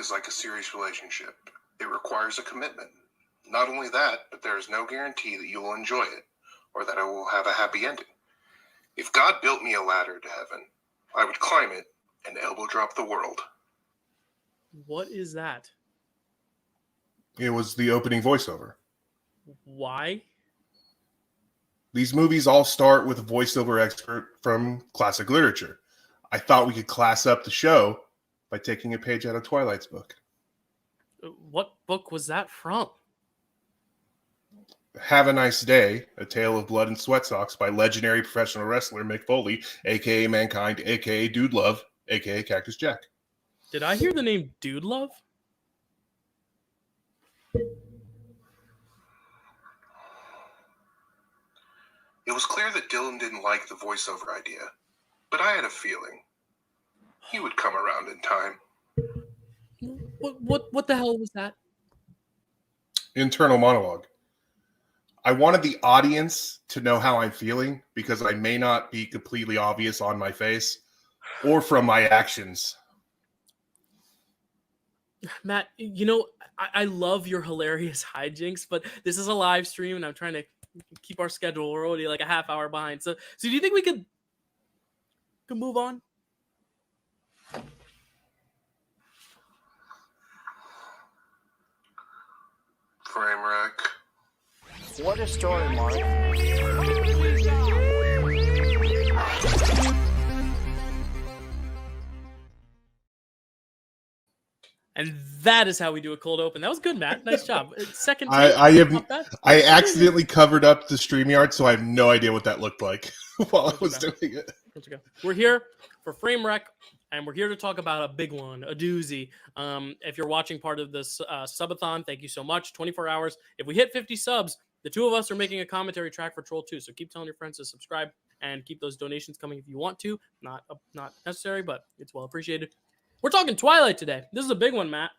is like a serious relationship. It requires a commitment. Not only that, but there is no guarantee that you will enjoy it or that it will have a happy ending. If God built me a ladder to heaven, I would climb it and elbow drop the world. What is that? It was the opening voiceover. Why? These movies all start with a voiceover expert from classic literature. I thought we could class up the show by taking a page out of Twilight's book. What book was that from? Have a Nice Day, A Tale of Blood and Sweat Socks by legendary professional wrestler Mick Foley, a.k.a. Mankind, a.k.a. Dude Love, a.k.a. Cactus Jack. Did I hear the name Dude Love? It was clear that Dylan didn't like the voiceover idea, but I had a feeling he would come around in time. What the hell was that? Internal monologue. I wanted the audience to know how I'm feeling because I may not be completely obvious on my face or from my actions. Matt, I love your hilarious hijinks, but this is a live stream and I'm trying to keep our schedule. We're already like a half hour behind. So do you think we could move on? Framewreck. What a story, Mark. And that is how we do a cold open. That was good, Matt. Nice job. Second take. I accidentally covered up the StreamYard, so I have no idea what that looked like while I was doing it. We're here for Framewreck, and we're here to talk about a big one, a doozy. If you're watching part of this subathon, thank you so much. 24 hours. If we hit 50 subs, the two of us are making a commentary track for Troll 2. So keep telling your friends to subscribe and keep those donations coming if you want to. Not necessary, but it's well appreciated. We're talking Twilight today. This is a big one, Matt.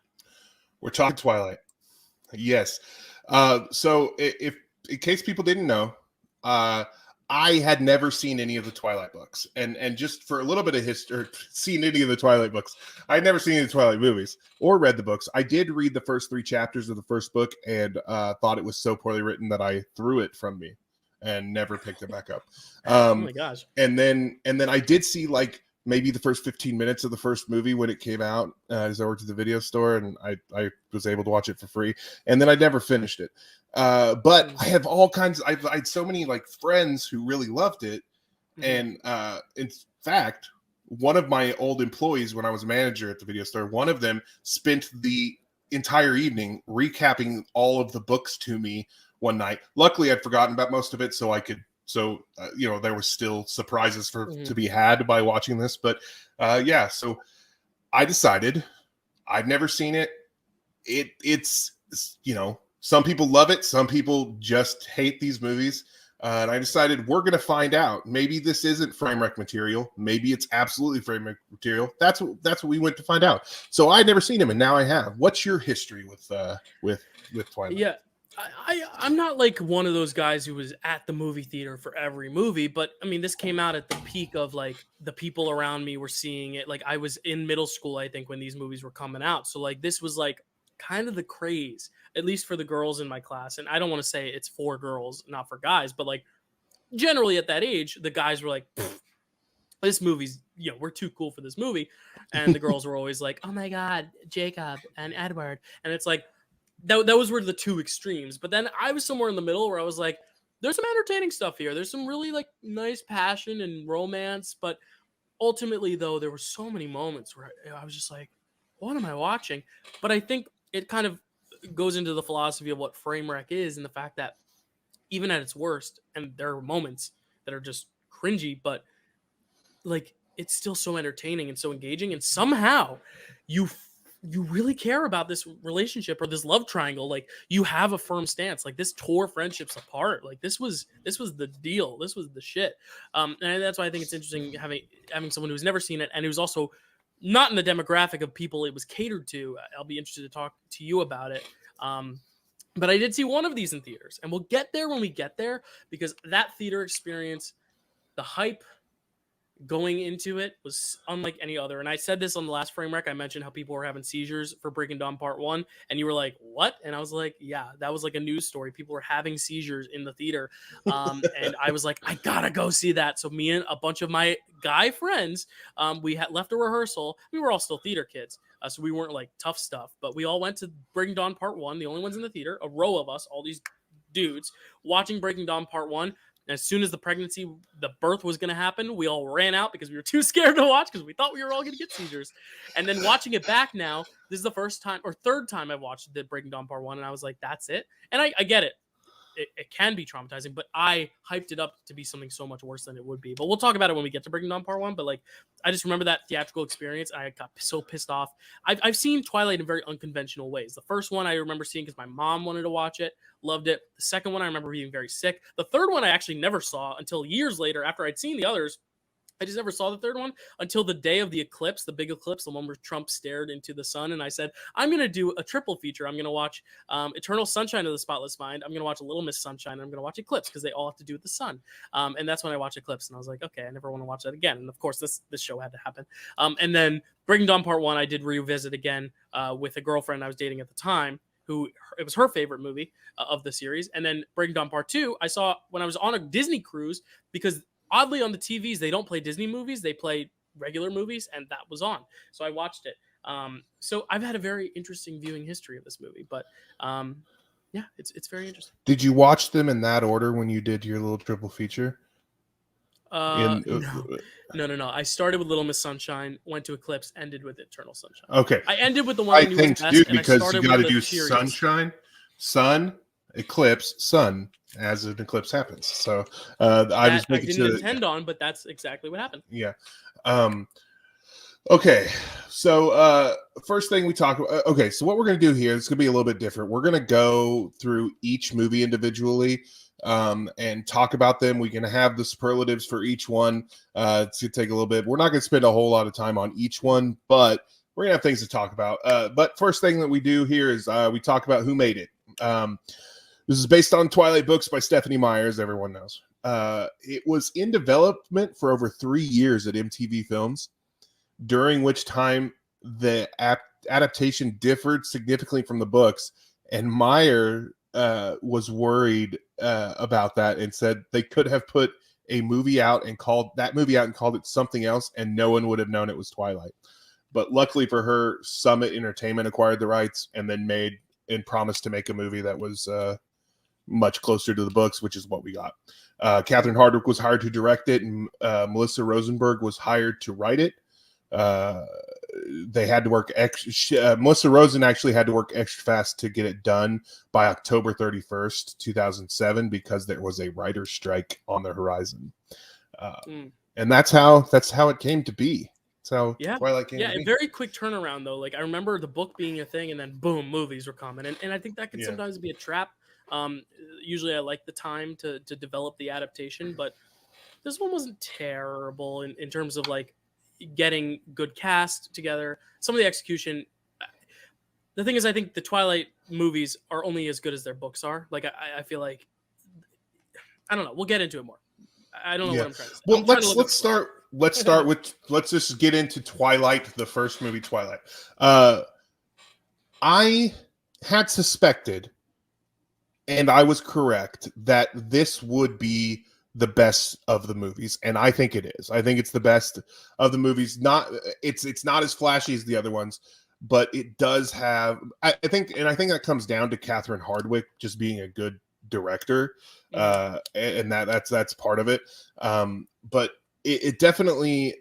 We're talking Twilight. Yes. So if in case people didn't know, I had never seen any of the Twilight books. And just for a little bit of history, seen any of the Twilight books. I had never seen any of the Twilight movies or read the books. I did read the first 3 chapters of the first book and thought it was so poorly written that I threw it from me and never picked it back up. Oh my gosh. And then I did see like maybe the first 15 minutes of the first movie when it came out as I worked at the video store, and I was able to watch it for free. And then I never finished it. But I have all kinds. I had so many like friends who really loved it. And in fact, one of my old employees when I was a manager at the video store, one of them spent the entire evening recapping all of the books to me one night. Luckily, I'd forgotten about most of it, so I could. So, there was still surprises to be had by watching this. But, so I decided I've never seen it. It's some people love it. Some people just hate these movies. And I decided we're going to find out. Maybe this isn't Framewreck material. Maybe it's absolutely Framewreck material. That's what we went to find out. So I'd never seen him, and now I have. What's your history with Twilight? Yeah. I'm not like one of those guys who was at the movie theater for every movie, but I mean, this came out at the peak of like the people around me were seeing it. Like I was in middle school, I think, when these movies were coming out. So like this was like kind of the craze, at least for the girls in my class. And I don't want to say it's for girls, not for guys, but like generally at that age, the guys were like, this movie's, we're too cool for this movie. And the girls were always like, oh my God, Jacob and Edward. And it's like, those were the two extremes. But then I was somewhere in the middle where I was like, there's some entertaining stuff here. There's some really like nice passion and romance. But ultimately, though, there were so many moments where I was just like, what am I watching? But I think it kind of goes into the philosophy of what Framewreck is, and the fact that even at its worst, and there are moments that are just cringy, but like it's still so entertaining and so engaging. And somehow you really care about this relationship or this love triangle. Like you have a firm stance. Like this tore friendships apart. Like this was the deal. This was the shit. And that's why I think it's interesting having someone who's never seen it and who's also not in the demographic of people it was catered to. I'll be interested to talk to you about it. But I did see one of these in theaters, and we'll get there when we get there, because that theater experience, the hype, going into it was unlike any other. And I said this on the last Framewreck. I mentioned how people were having seizures for Breaking Dawn Part 1. And you were like, what? And I was like, yeah, that was like a news story. People were having seizures in the theater. And I was like, I gotta go see that. So me and a bunch of my guy friends, we had left a rehearsal. We were all still theater kids. So we weren't like tough stuff. But we all went to Breaking Dawn Part 1, the only ones in the theater, a row of us, all these dudes, watching Breaking Dawn Part 1. As soon as the birth was going to happen, we all ran out because we were too scared to watch because we thought we were all going to get seizures. And then watching it back now, this is the first time or third time I've watched the Breaking Dawn Part 1, and I was like, that's it. And I get it. It can be traumatizing, but I hyped it up to be something so much worse than it would be. But we'll talk about it when we get to Breaking Dawn Part 1. But like, I just remember that theatrical experience. I got so pissed off. I've seen Twilight in very unconventional ways. The first one I remember seeing because my mom wanted to watch it, loved it. The second one I remember being very sick. The third one I actually never saw until years later after I'd seen the others. I just never saw the third one until the day of the eclipse, the big eclipse, the one where Trump stared into the sun. And I said, I'm going to do a triple feature. I'm going to watch Eternal Sunshine of the Spotless Mind. I'm going to watch A Little Miss Sunshine. And I'm going to watch Eclipse because they all have to do with the sun. And that's when I watched Eclipse. And I was like, okay, I never want to watch that again. And of course, this show had to happen. And then Breaking Dawn Part 1, I did revisit again with a girlfriend I was dating at the time. It was her favorite movie of the series. And then Breaking Dawn Part 2, I saw when I was on a Disney cruise because oddly on the TVs, they don't play Disney movies. They play regular movies, and that was on. So I watched it. So I've had a very interesting viewing history of this movie. But yeah, it's very interesting. Did you watch them in that order when you did your little triple feature? No. I started with Little Miss Sunshine, went to Eclipse, ended with Eternal Sunshine. Okay. I ended with the one I knew was best, dude, and because I started you got to with do the series. Sunshine, Sun, Eclipse, Sun, as an eclipse happens. So I was making sure. I didn't intend on, but that's exactly what happened. Yeah. Okay. So first thing we talk about. Okay. So what we're going to do here is going to be a little bit different. We're going to go through each movie individually and talk about them. We're going to have the superlatives for each one. It's going to take a little bit. We're not going to spend a whole lot of time on each one, but we're going to have things to talk about. But first thing that we do here is we talk about who made it. This is based on Twilight books by Stephanie Meyer, everyone knows. It was in development for over 3 years at MTV Films, during which time the adaptation differed significantly from the books, and Meyer was worried about that and said they could have put a movie out and called it something else, and no one would have known it was Twilight. But luckily for her, Summit Entertainment acquired the rights and then made and promised to make a movie that was much closer to the books, which is what we got. Catherine Hardwicke was hired to direct it, and Melissa Rosenberg was hired to write it. They had to work Melissa Rosen actually had to work extra fast to get it done by October 31st, 2007, because there was a writer's strike on the horizon. And that's how it came to be. So Twilight came to be. A very quick turnaround though. Like I remember the book being a thing, and then boom, movies were coming, and I think that could sometimes be a trap. Usually I like the time to develop the adaptation, but this one wasn't terrible in terms of like getting good cast together. Some of the execution. The thing is, I think the Twilight movies are only as good as their books are. Like I feel like, I don't know. We'll get into it more. I don't know what I'm trying to say. Well, let's just get into Twilight, the first movie, Twilight. I had suspected, and I was correct, that this would be the best of the movies, and I think it is. I think it's the best of the movies. It's not as flashy as the other ones, but it does have. I think that comes down to Catherine Hardwicke just being a good director, and that's part of it. But it definitely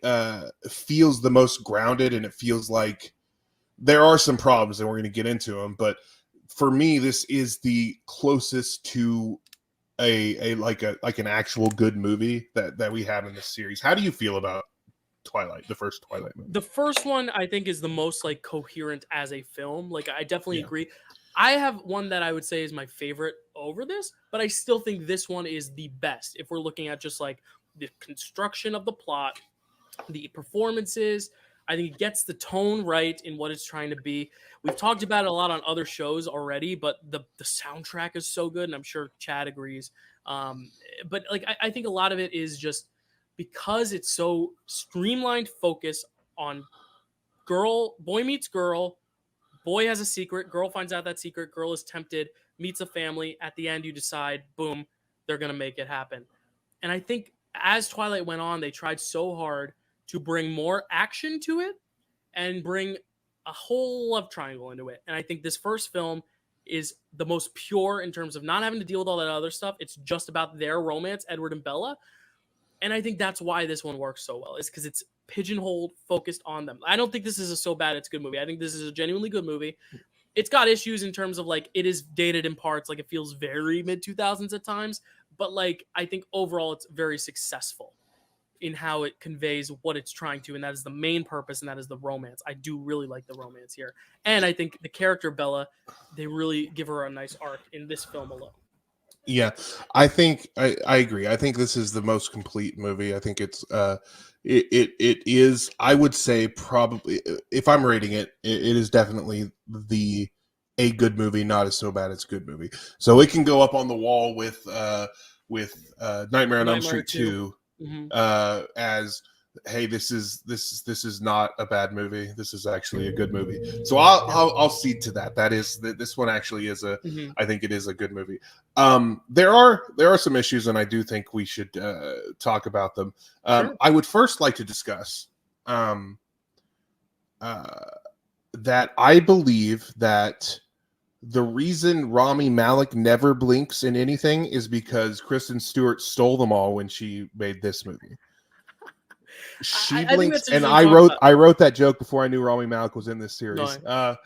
feels the most grounded, and it feels like there are some problems, and we're going to get into them, but for me, this is the closest to an actual good movie that we have in this series. How do you feel about Twilight, the first Twilight movie? The first one I think is the most like coherent as a film. Like I definitely agree. I have one that I would say is my favorite over this, but I still think this one is the best if we're looking at just like the construction of the plot, the performances. I think it gets the tone right in what it's trying to be. We've talked about it a lot on other shows already, but the soundtrack is so good, and I'm sure Chad agrees. But like I think a lot of it is just because it's so streamlined focus on boy meets girl, boy has a secret, girl finds out that secret, girl is tempted, meets a family. At the end, you decide, boom, they're going to make it happen. And I think as Twilight went on, they tried so hard to bring more action to it and bring a whole love triangle into it. And I think this first film is the most pure in terms of not having to deal with all that other stuff. It's just about their romance, Edward and Bella. And I think that's why this one works so well, is because it's pigeonholed, focused on them. I don't think this is a so bad it's good movie. I think this is a genuinely good movie. It's got issues in terms of like it is dated in parts, like it feels very mid 2000s at times, but like I think overall it's very successful in how it conveys what it's trying to, and that is the main purpose, and that is the romance. I do really like the romance here, and I think the character Bella, they really give her a nice arc in this film alone. Yeah, I think I agree. I think this is the most complete movie. I think it's it is, I would say, probably, if I'm rating it, it is definitely a good movie, not as so bad it's good movie. So it can go up on the wall with Nightmare on Elm Street 2 as, hey, this is not a bad movie. This is actually a good movie. So I'll cede to that. That is, this one actually is I think it is a good movie. There are some issues, and I do think we should talk about them. Sure. I would first like to discuss that I believe that the reason Rami Malek never blinks in anything is because Kristen Stewart stole them all when she made this movie. She blinks, and I wrote that joke before I knew Rami Malek was in this series. No,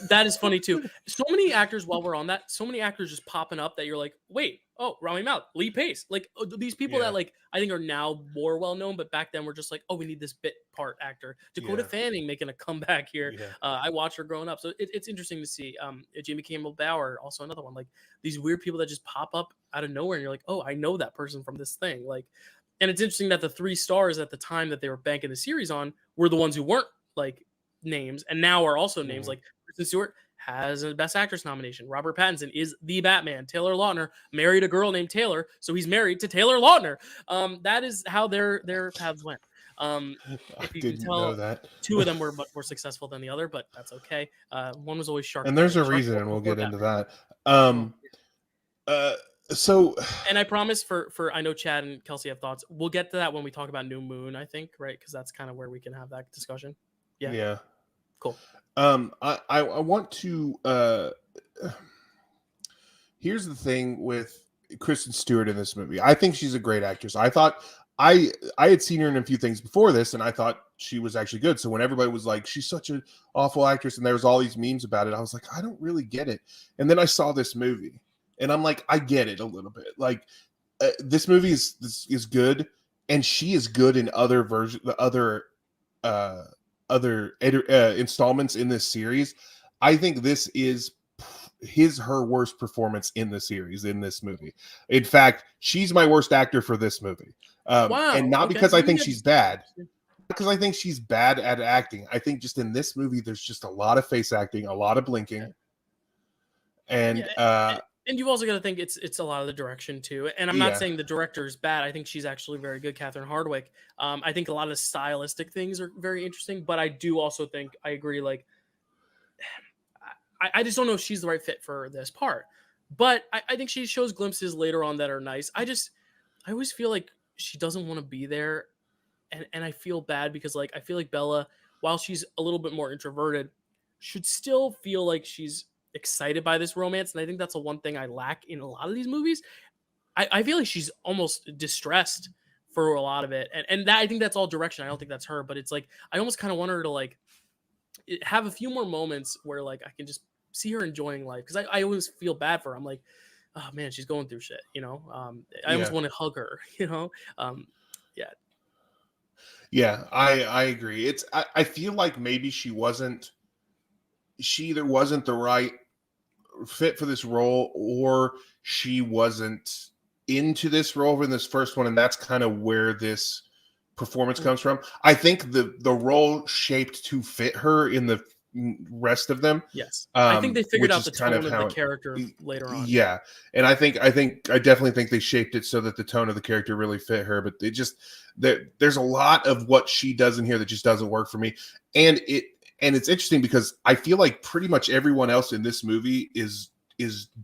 that is funny too. So many actors, while we're on that, so many actors just popping up that you're like, wait, oh, Rami Malek, Lee Pace, like these people that like I think are now more well known, but back then we're just like, oh, we need this bit part actor. Dakota Fanning making a comeback here. I watched her growing up, so it's interesting to see. Jamie Campbell Bower, also another one, like these weird people that just pop up out of nowhere, and you're like, oh, I know that person from this thing, like. And it's interesting that the 3 stars at the time that they were banking the series on were the ones who weren't like names, and now are also names. Like Kristen Stewart has a Best Actress nomination. Robert Pattinson is the Batman. Taylor Lautner married a girl named Taylor, so he's married to Taylor Lautner. That is how their paths went. If you can tell, that 2 of them were much more successful than the other, but that's okay. One was always Shark. And there's a reason, and we'll get into that. So, and I promise for I know Chad and Kelsey have thoughts. We'll get to that when we talk about New Moon, I think, right? Because that's kind of where we can have that discussion. Yeah. Cool. I want to. Here's the thing with Kristen Stewart in this movie. I think she's a great actress. I thought I had seen her in a few things before this, and I thought she was actually good. So when everybody was like, she's such an awful actress, and there was all these memes about it, I was like, I don't really get it. And then I saw this movie. And I'm like, I get it a little bit. Like, this movie is good, and she is good in other installments in this series. I think this is her worst performance in the series, in this movie. In fact, she's my worst actor for this movie. Wow. And not because I think she's bad, because I think she's bad at acting. I think just in this movie, there's just a lot of face acting, a lot of blinking, and and you've also got to think it's a lot of the direction too. And I'm not saying the director is bad. I think she's actually very good, Catherine Hardwicke. I think a lot of the stylistic things are very interesting, but I do also think I agree. Like, I just don't know if she's the right fit for this part. But I think she shows glimpses later on that are nice. I always feel like she doesn't want to be there, and I feel bad because like I feel like Bella, while she's a little bit more introverted, should still feel like she's excited by this romance. And I think that's the one thing I lack in a lot of these movies. I feel like she's almost distressed for a lot of it, and that I think that's all direction. I don't think that's her, but it's like I almost kind of want her to like have a few more moments where like I can just see her enjoying life, because I always feel bad for her. I'm like, oh man, she's going through shit, I almost want to hug her, I agree. I feel like maybe she either wasn't the right fit for this role, or she wasn't into this role in this first one, and that's kind of where this performance comes from. I think the role shaped to fit her in the rest of them. Yes, I think they figured which out the is kind tone of of how the character later on. Yeah, and I definitely think they shaped it so that the tone of the character really fit her. But it just there's a lot of what she does in here that just doesn't work for me, and it's interesting because I feel like pretty much everyone else in this movie is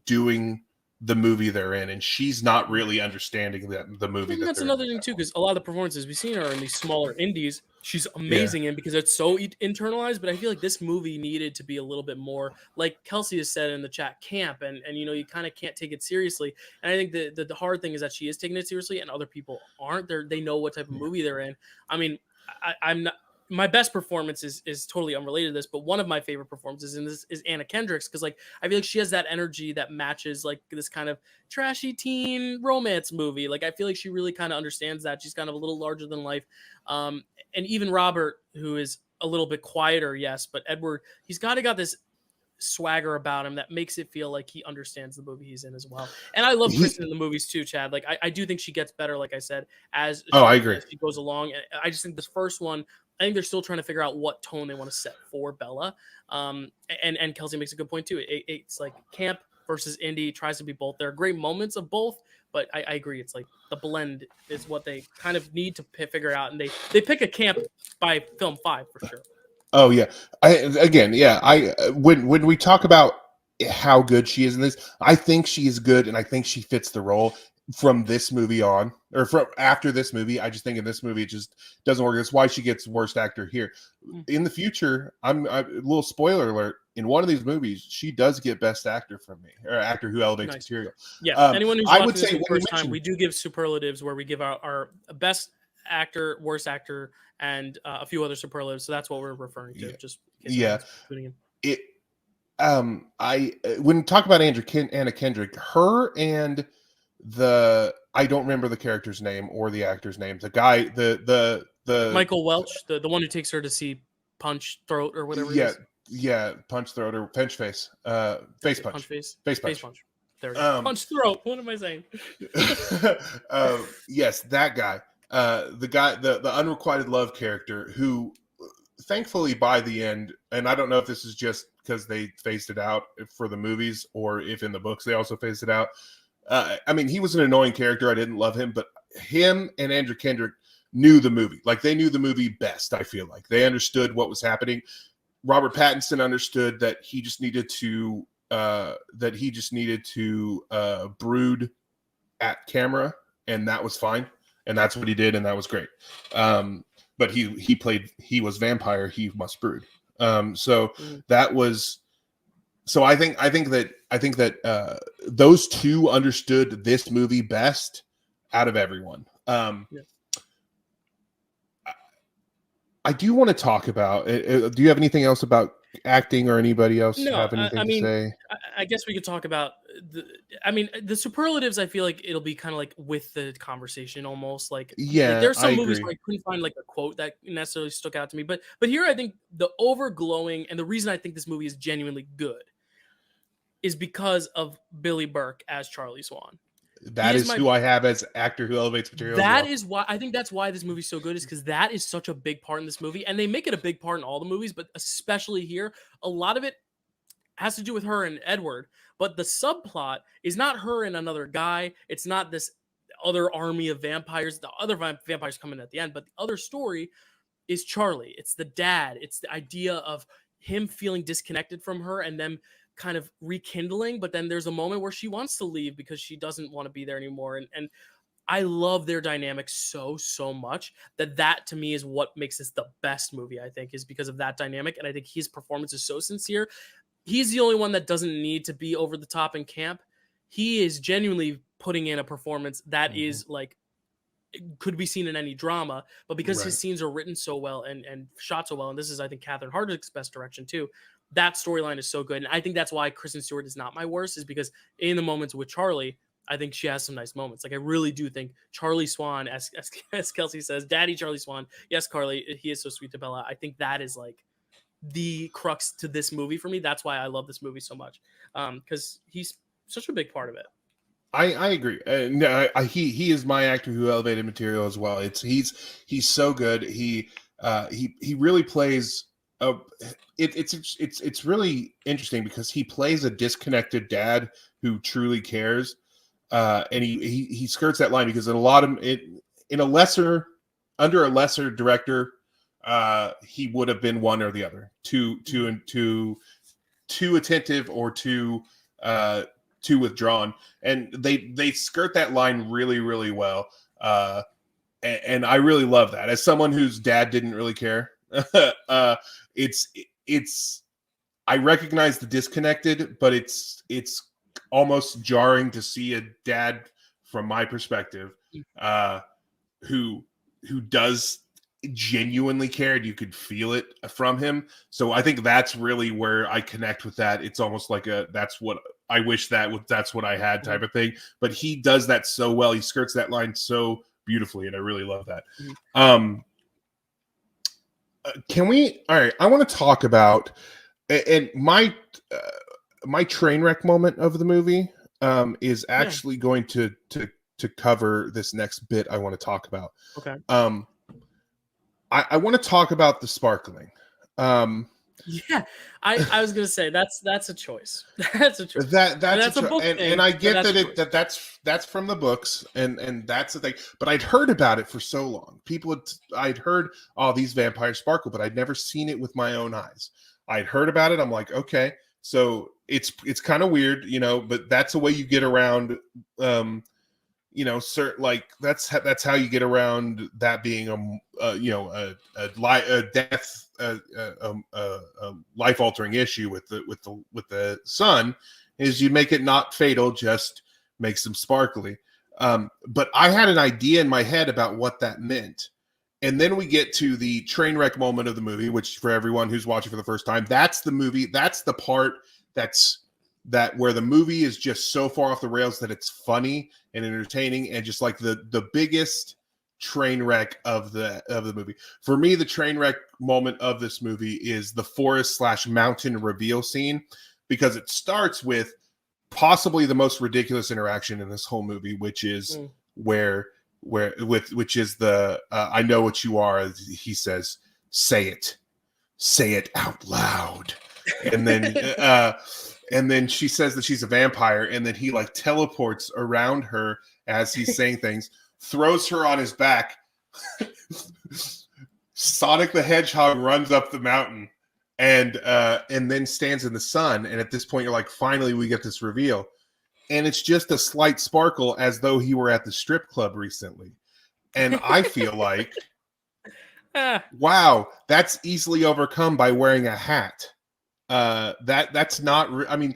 doing the movie they're in, and she's not really understanding the movie. That's another thing too, because a lot of the performances we've seen are in these smaller indies. She's amazing in because it's so internalized. But I feel like this movie needed to be a little bit more, like Kelsey has said in the chat, camp, and you kind of can't take it seriously. And I think the hard thing is that she is taking it seriously, and other people aren't. They know what type of movie they're in. I mean, I'm not. My best performance is totally unrelated to this, but one of my favorite performances in this is Anna Kendrick's, because like I feel like she has that energy that matches like this kind of trashy teen romance movie. Like I feel like she really kind of understands that. She's kind of a little larger than life. And even Robert, who is a little bit quieter, yes, but Edward, he's got this swagger about him that makes it feel like he understands the movie he's in as well. And I love Kristen in the movies too, Chad. Like I do think she gets better, like I said, as I agree. as she goes along. And I just think this first one, I think they're still trying to figure out what tone they want to set for Bella. And Kelsey makes a good point too. It's like camp versus indie, tries to be both. There are great moments of both, but I agree. It's like the blend is what they kind of need to figure out. And they pick a camp by film 5 for sure. Oh yeah. When we talk about how good she is in this, I think she is good, and I think she fits the role from this movie on, or from after this movie. I just think in this movie it just doesn't work. That's why she gets worst actor here. In the future, I'm a little spoiler alert. In one of these movies, she does get best actor from me, or actor who elevates material. Yeah, anyone who's watching this for the first time, we do give superlatives where we give our best actor, worst actor, and a few other superlatives. So that's what we're referring to. Just tuning in. When we talk about Anna Kendrick, her and I don't remember the character's name or the actor's name. The guy, the Michael Welch, the one who takes her to see Punch Throat or whatever. Yeah, Punch Throat or Pinch Face, Face Punch, Face Punch. There, Punch Throat. What am I saying? Yes, that guy. The unrequited love character who, thankfully, by the end, and I don't know if this is just because they phased it out for the movies or if in the books they also phased it out. I mean, he was an annoying character. I didn't love him, but him and Andrew Kendrick knew the movie. Like, they knew the movie best, I feel like. They understood what was happening. Robert Pattinson understood that he just needed to brood at camera, and that was fine. And that's what he did, and that was great. But he was vampire, he must brood. That was. So I think that those two understood this movie best out of everyone. I do want to talk about. Do you have anything else about acting, or anybody else have anything to say? I guess we could talk about the superlatives. I feel like it'll be kind of like with the conversation almost. Like there's some movies where I couldn't find like a quote that necessarily stuck out to me, but here I think the overglowing, and the reason I think this movie is genuinely good is because of Billy Burke as Charlie Swan. That is who I have as actor who elevates material. That is why I think that's why this movie's so good, is because that is such a big part in this movie. And they make it a big part in all the movies, but especially here, a lot of it has to do with her and Edward. But the subplot is not her and another guy. It's not this other army of vampires. The other vampires come in at the end, but the other story is Charlie. It's the dad. It's the idea of him feeling disconnected from her and them kind of rekindling, but then there's a moment where she wants to leave because she doesn't want to be there anymore. And I love their dynamic so much that to me is what makes this the best movie, I think, is because of that dynamic. And I think his performance is so sincere. He's the only one that doesn't need to be over the top in camp. He is genuinely putting in a performance that is like, could be seen in any drama, but because his scenes are written so well and shot so well, and this is, I think, Catherine Hardwicke's best direction too, that storyline is so good. And I think that's why Kristen Stewart is not my worst, is because in the moments with Charlie, I think she has some nice moments. Like, I really do think Charlie Swan, as Kelsey says, Daddy Charlie Swan. Yes, Carly, he is so sweet to Bella. I think that is like the crux to this movie for me. That's why I love this movie so much, because he's such a big part of it. I agree. He is my actor who elevated material as well. He's so good. He really plays uh, it's really interesting because he plays a disconnected dad who truly cares, and he skirts that line because in a lot of it in a lesser under a lesser director, he would have been one or the other, too attentive or too withdrawn, and they skirt that line really really well, and I really love that as someone whose dad didn't really care. It's I recognize the disconnected, but it's almost jarring to see a dad from my perspective, who does genuinely care, and you could feel it from him. So I think that's really where I connect with that. It's almost like that's what I wish that's what I had type of thing. But he does that so well. He skirts that line so beautifully, and I really love that. Can we? All right, I want to talk about and my train wreck moment of the movie is actually going to cover this next bit I want to talk about. Okay. I want to talk about the sparkling. Yeah, I was gonna say that's a choice. That's a choice. That's a book thing, and I get that that's from the books, and that's the thing. But I'd heard about it for so long. I'd heard, oh, these vampires sparkle, but I'd never seen it with my own eyes. I'd heard about it. I'm like, okay, so it's kind of weird, but that's a way you get around. Certain, like that's how you get around that being a death, a life altering issue with the sun, is you make it not fatal, just makes them sparkly. But I had an idea in my head about what that meant, and then we get to the train wreck moment of the movie, which for everyone who's watching for the first time, that's the movie. That's the part where the movie is just so far off the rails that it's funny and entertaining, and just like the biggest train wreck of the movie. For me, the train wreck moment of this movie is the forest/mountain reveal scene, because it starts with possibly the most ridiculous interaction in this whole movie, which is which is the I know what you are. He says, say it out loud. And then and then she says that she's a vampire, and then he like teleports around her as he's saying things, throws her on his back. Sonic the Hedgehog runs up the mountain, and then stands in the sun. And at this point, you're like, finally, we get this reveal. And it's just a slight sparkle, as though he were at the strip club recently. And I feel like, wow, that's easily overcome by wearing a hat. That's not. I mean,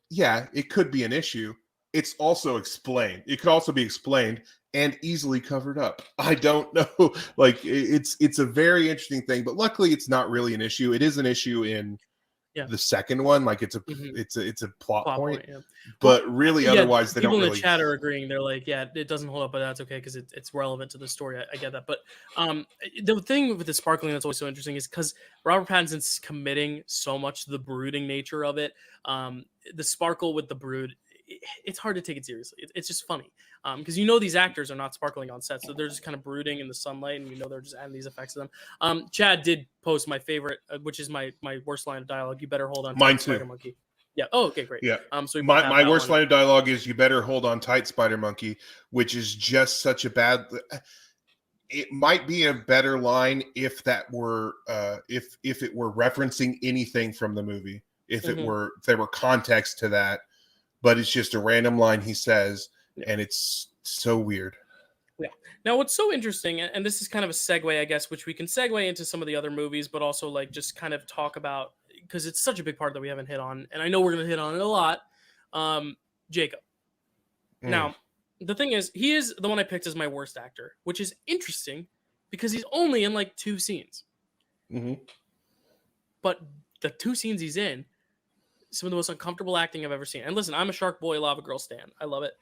yeah, it could be an issue. It's also explained. It could also be explained and easily covered up. I don't know. Like it's a very interesting thing, but luckily it's not really an issue. It is an issue in the second one. Like it's a plot point. Yeah. But really, otherwise they don't really. People in the chat are agreeing. They're like, yeah, it doesn't hold up, but that's okay because it's relevant to the story. I get that. But the thing with the sparkling that's always so interesting is because Robert Pattinson's committing so much to the brooding nature of it. The sparkle with the brood, it's hard to take it seriously. It's just funny because these actors are not sparkling on set, so they're just kind of brooding in the sunlight, and they're just adding these effects to them. Chad did post my favorite, which is my worst line of dialogue. You better hold on. Mine too. Spider Monkey. Yeah. Oh, okay, great. Yeah. So my worst line of dialogue is "You better hold on tight, Spider Monkey," which is just such a bad. It might be a better line if that were if it were referencing anything from the movie. If there were context to that. But it's just a random line he says, and it's so weird. Yeah. Now, what's so interesting, and this is kind of a segue, I guess, which we can segue into some of the other movies, but also like just kind of talk about, because it's such a big part that we haven't hit on, and I know we're going to hit on it a lot. Jacob. Now, the thing is, he is the one I picked as my worst actor, which is interesting because he's only in like 2 scenes. But the 2 scenes he's in, some of the most uncomfortable acting I've ever seen. And listen, I'm a Shark Boy Lava Girl stan. I love it.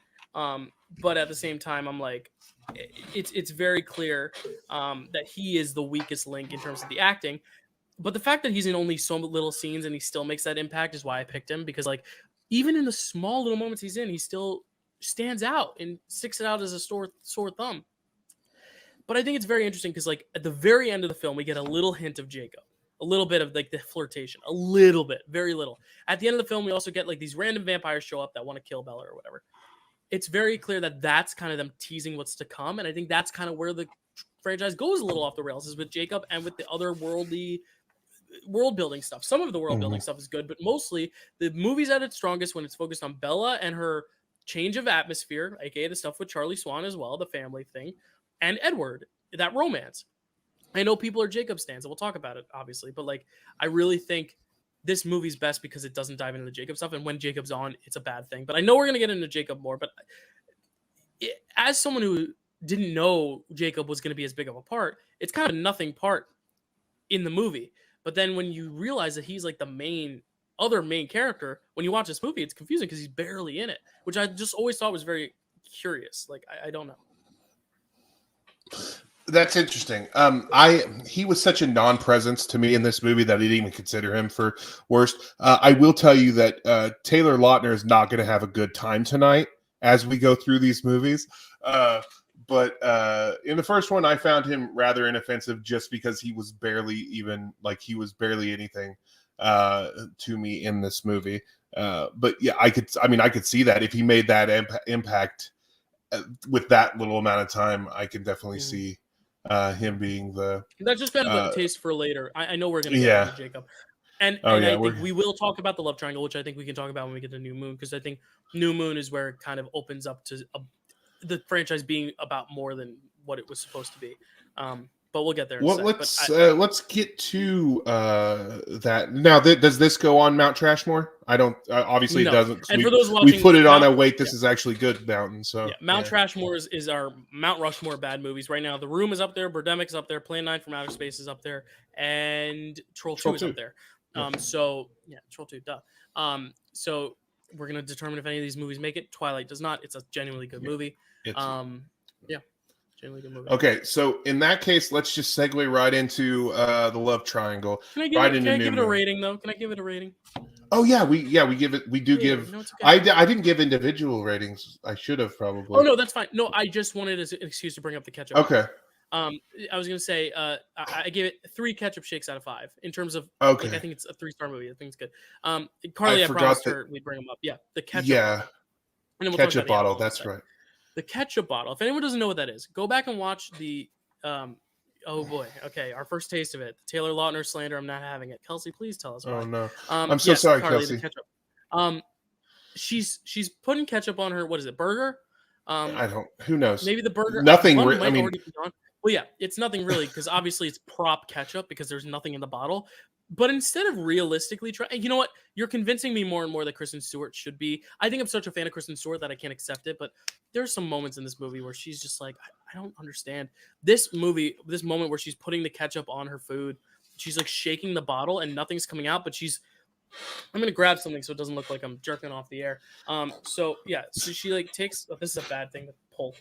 But at the same time, I'm like, it's very clear that he is the weakest link in terms of the acting. But the fact that he's in only so little scenes and he still makes that impact is why I picked him. Because like, even in the small little moments he's in, he still stands out and sticks it out as a sore thumb. But I think it's very interesting because like at the very end of the film, we get a little hint of Jacob. a little bit of like the flirtation, a little bit, very little. At the end of the film, we also get like these random vampires show up that want to kill Bella or whatever. It's very clear that that's kind of them teasing what's to come, and I think that's kind of where the franchise goes a little off the rails, is with Jacob and with the other world building stuff. Some of the world building stuff is good, but mostly the movie's at its strongest when it's focused on Bella and her change of atmosphere, aka the stuff with Charlie Swan as well, the family thing, and Edward, that romance. I know people are Jacob stans, and we'll talk about it, obviously, but like, I really think this movie's best because it doesn't dive into the Jacob stuff, and when Jacob's on, it's a bad thing. But I know we're going to get into Jacob more, but as someone who didn't know Jacob was going to be as big of a part, it's kind of a nothing part in the movie. But then when you realize that he's like the other main character, when you watch this movie, it's confusing because he's barely in it, which I just always thought was very curious. Like, I don't know. That's interesting. He was such a non-presence to me in this movie that I didn't even consider him for worst. I will tell you that Taylor Lautner is not going to have a good time tonight as we go through these movies. But in the first one, I found him rather inoffensive just because he was barely anything to me in this movie. But yeah, I could see that if he made that impact with that little amount of time, I can definitely see him being the. That's just kind of a taste for later. I know we're going to get into Jacob. And I think we will talk about the love triangle, which I think we can talk about when we get to New Moon, because I think New Moon is where it kind of opens up to the franchise being about more than what it was supposed to be. But we'll get there. Let's get to that now. Does this go on Mount Trashmore? I don't. Obviously, no. It doesn't. And for those watching, we put it on a wait. This is actually good mountain. So Mount Trashmore is our Mount Rushmore bad movies right now. The Room is up there. Birdemic's up there. Plan 9 from Outer Space is up there, and Troll 2 is up there. Troll 2. Duh. So we're gonna determine if any of these movies make it. Twilight does not. It's a genuinely good movie. Genuinely good movie. Okay, so in that case, let's just segue right into the love triangle. Can I give it a rating though? Can I give it a rating? Oh yeah, we give it. We do give. No, it's okay. I didn't give individual ratings. I should have probably. Oh no, that's fine. No, I just wanted an excuse to bring up the ketchup. Okay. I was gonna say I gave it 3 ketchup shakes out of 5 in terms of. Okay. Like, I think it's a 3-star movie. I think it's good. Carly, I promised her we'd bring them up. Yeah, the ketchup. Yeah. And then we'll ketchup bottle. That's right. The ketchup bottle. If anyone doesn't know what that is, go back and watch the. Oh boy. Okay, our first taste of it. The Taylor Lautner slander. I'm not having it. Kelsey, please tell us why. Oh no. I'm so sorry, Carly, Kelsey. The ketchup. She's putting ketchup on her. What is it? Burger. I don't. Who knows? Maybe the burger. Nothing. I mean. Well, yeah, it's nothing really because obviously it's prop ketchup because there's nothing in the bottle. But instead of realistically trying, you know what? You're convincing me more and more that Kristen Stewart should be. I think I'm such a fan of Kristen Stewart that I can't accept it. But there's some moments in this movie where she's just like, I don't understand. This moment where she's putting the ketchup on her food, she's like shaking the bottle and nothing's coming out, but I'm gonna grab something so it doesn't look like I'm jerking off the air. So she like takes. Oh, this is a bad thing to pull.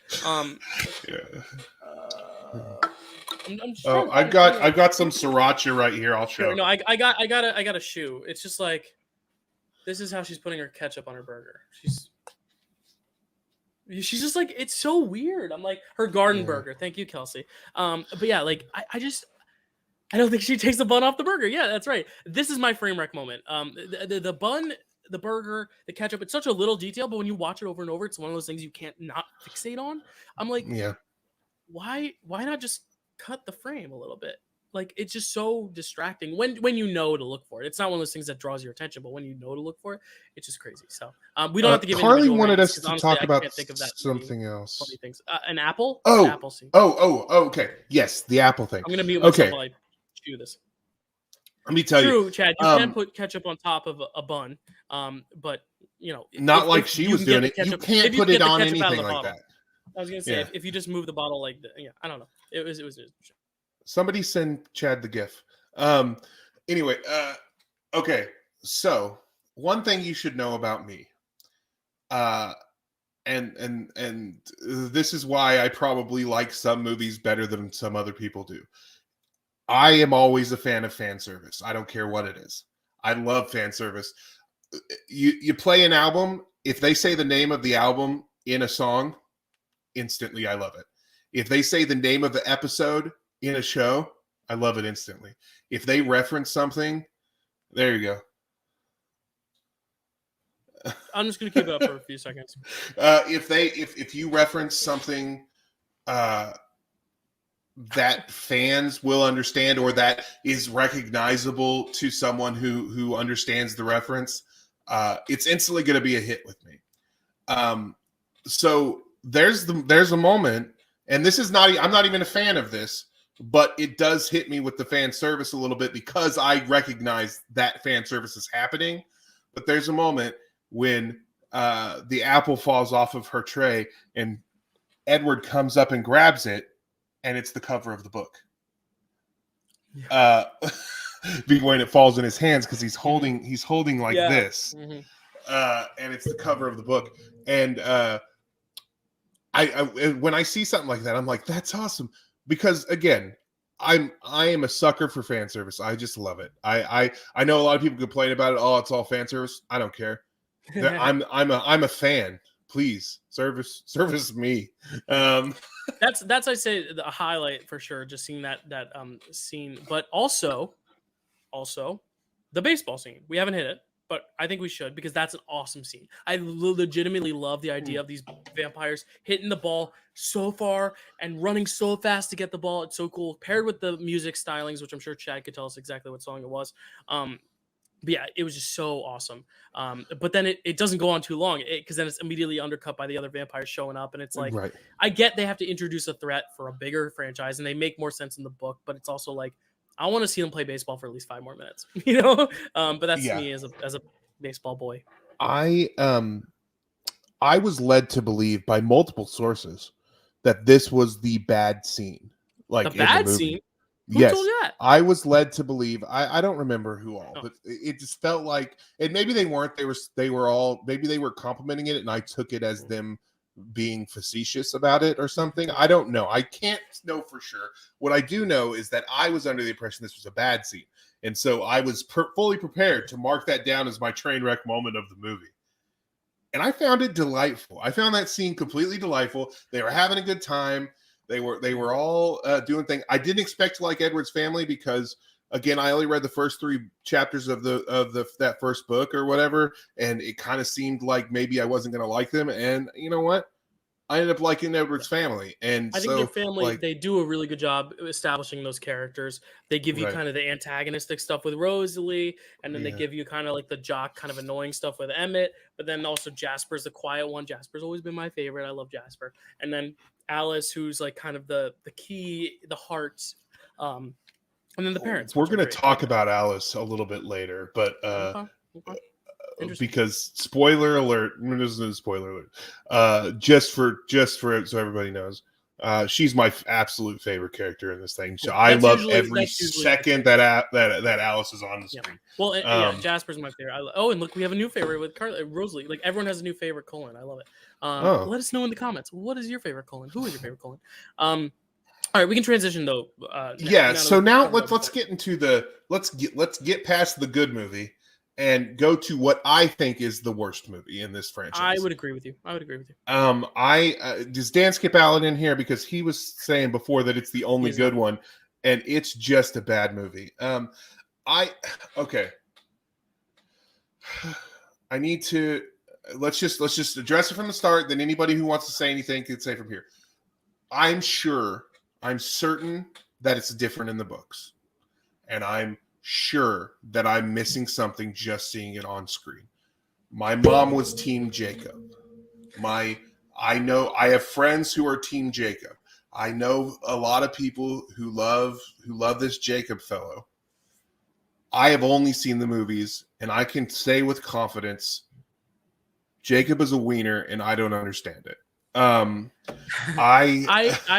I've got some sriracha right here. I'll show. No, I got a shoe. It's just like this is how she's putting her ketchup on her burger. She's just like, it's so weird. I'm like, her garden burger. Thank you, Kelsey. But yeah, like I don't think she takes the bun off the burger. Yeah, that's right. This is my Framewreck moment. The bun, the burger, the ketchup, it's such a little detail, but when you watch it over and over, it's one of those things you can't not fixate on. I'm like, why not just cut the frame a little bit? Like, it's just so distracting when you know to look for it. It's not one of those things that draws your attention, but when you know to look for it, it's just crazy. So we don't have to give. Carly wanted us to talk about something else. Funny things. An apple. Oh, an apple scene. Okay. Yes, the apple thing. I'm gonna mute myself while I chew this. Let me tell you, Chad. You can put ketchup on top of a bun, but you know, not like she was doing it. You can't put it on anything like that. I was gonna say if you just move the bottle like I don't know. It was. Somebody send Chad the GIF. Anyway, okay. So one thing you should know about me, and this is why I probably like some movies better than some other people do. I am always a fan of fan service. I don't care what it is. I love fan service. You play an album. If they say the name of the album in a song, instantly I love it. If they say the name of the episode in a show, I love it instantly. If they reference something, there you go. I'm just gonna keep it up for a few seconds. If you reference something that fans will understand or that is recognizable to someone who understands the reference, it's instantly going to be a hit with me. So there's a moment, and this is not, I'm not even a fan of this, but it does hit me with the fan service a little bit because I recognize that fan service is happening. But there's a moment when the apple falls off of her tray and Edward comes up and grabs it, and it's the cover of the book. When it falls in his hands, because he's holding like this. Mm-hmm. And it's the cover of the book. And I when I see something like that, I'm like, that's awesome. Because again, I am a sucker for fan service. I just love it. I know a lot of people complain about it. Oh, it's all fan service. I don't care. I'm a fan. Please service me. That's I say a highlight for sure. Just seeing that scene, but also the baseball scene. We haven't hit it, but I think we should because that's an awesome scene. I legitimately love the idea of these vampires hitting the ball so far and running so fast to get the ball. It's so cool. Paired with the music stylings, which I'm sure Chad could tell us exactly what song it was. But yeah, it was just so awesome. But then it doesn't go on too long because then it's immediately undercut by the other vampires showing up. And it's like, right. I get they have to introduce a threat for a bigger franchise and they make more sense in the book, but it's also like, I want to see them play baseball for at least 5 more minutes, you know? But that's me as a baseball boy. I was led to believe by multiple sources that this was the bad scene. Like the bad scene? Who yes, told you that? I was led to believe. I don't remember who all, but it just felt like, and maybe they weren't. They were all. Maybe they were complimenting it, and I took it as them being facetious about it or something. I don't know. I can't know for sure. What I do know is that I was under the impression this was a bad scene, and so I was fully prepared to mark that down as my train wreck moment of the movie. And I found it delightful. I found that scene completely delightful. They were having a good time. They were all doing things. I didn't expect to like Edward's family because, again, I only read the first 3 chapters of that first book or whatever, and it kind of seemed like maybe I wasn't going to like them. And you know what? I ended up liking Edward's family. And I think their family, they do a really good job establishing those characters. They give you kind of the antagonistic stuff with Rosalie, and then they give you kind of like the jock, kind of annoying stuff with Emmett. But then also Jasper's the quiet one. Jasper's always been my favorite. I love Jasper. And then Alice, who's like kind of the key, the heart, and then the parents. We're going to talk about Alice a little bit later, but because spoiler alert, this is a spoiler alert. Just for so everybody knows, she's my absolute favorite character in this thing. So I love every second that Alice is on the screen. Well, Jasper's my favorite. And look, we have a new favorite with Rosalie. Like everyone has a new favorite Cullen. I love it. Let us know in the comments. What is your favorite Cullen? Who is your favorite Cullen? All right, we can transition though. Now let's get into let's get past the good movie and go to what I think is the worst movie in this franchise. I would agree with you. Does Dan skip Allen in here because he was saying before that it's the only good one, and it's just a bad movie. I need to let's just address it from the start. Then anybody who wants to say anything can say from here. I'm certain that it's different in the books, and I'm sure that I'm missing something just seeing it on screen. My mom was Team Jacob. I know I have friends who are Team Jacob. I know a lot of people who love this Jacob fellow. I have only seen the movies, and I can say with confidence, Jacob is a wiener, and I don't understand it. I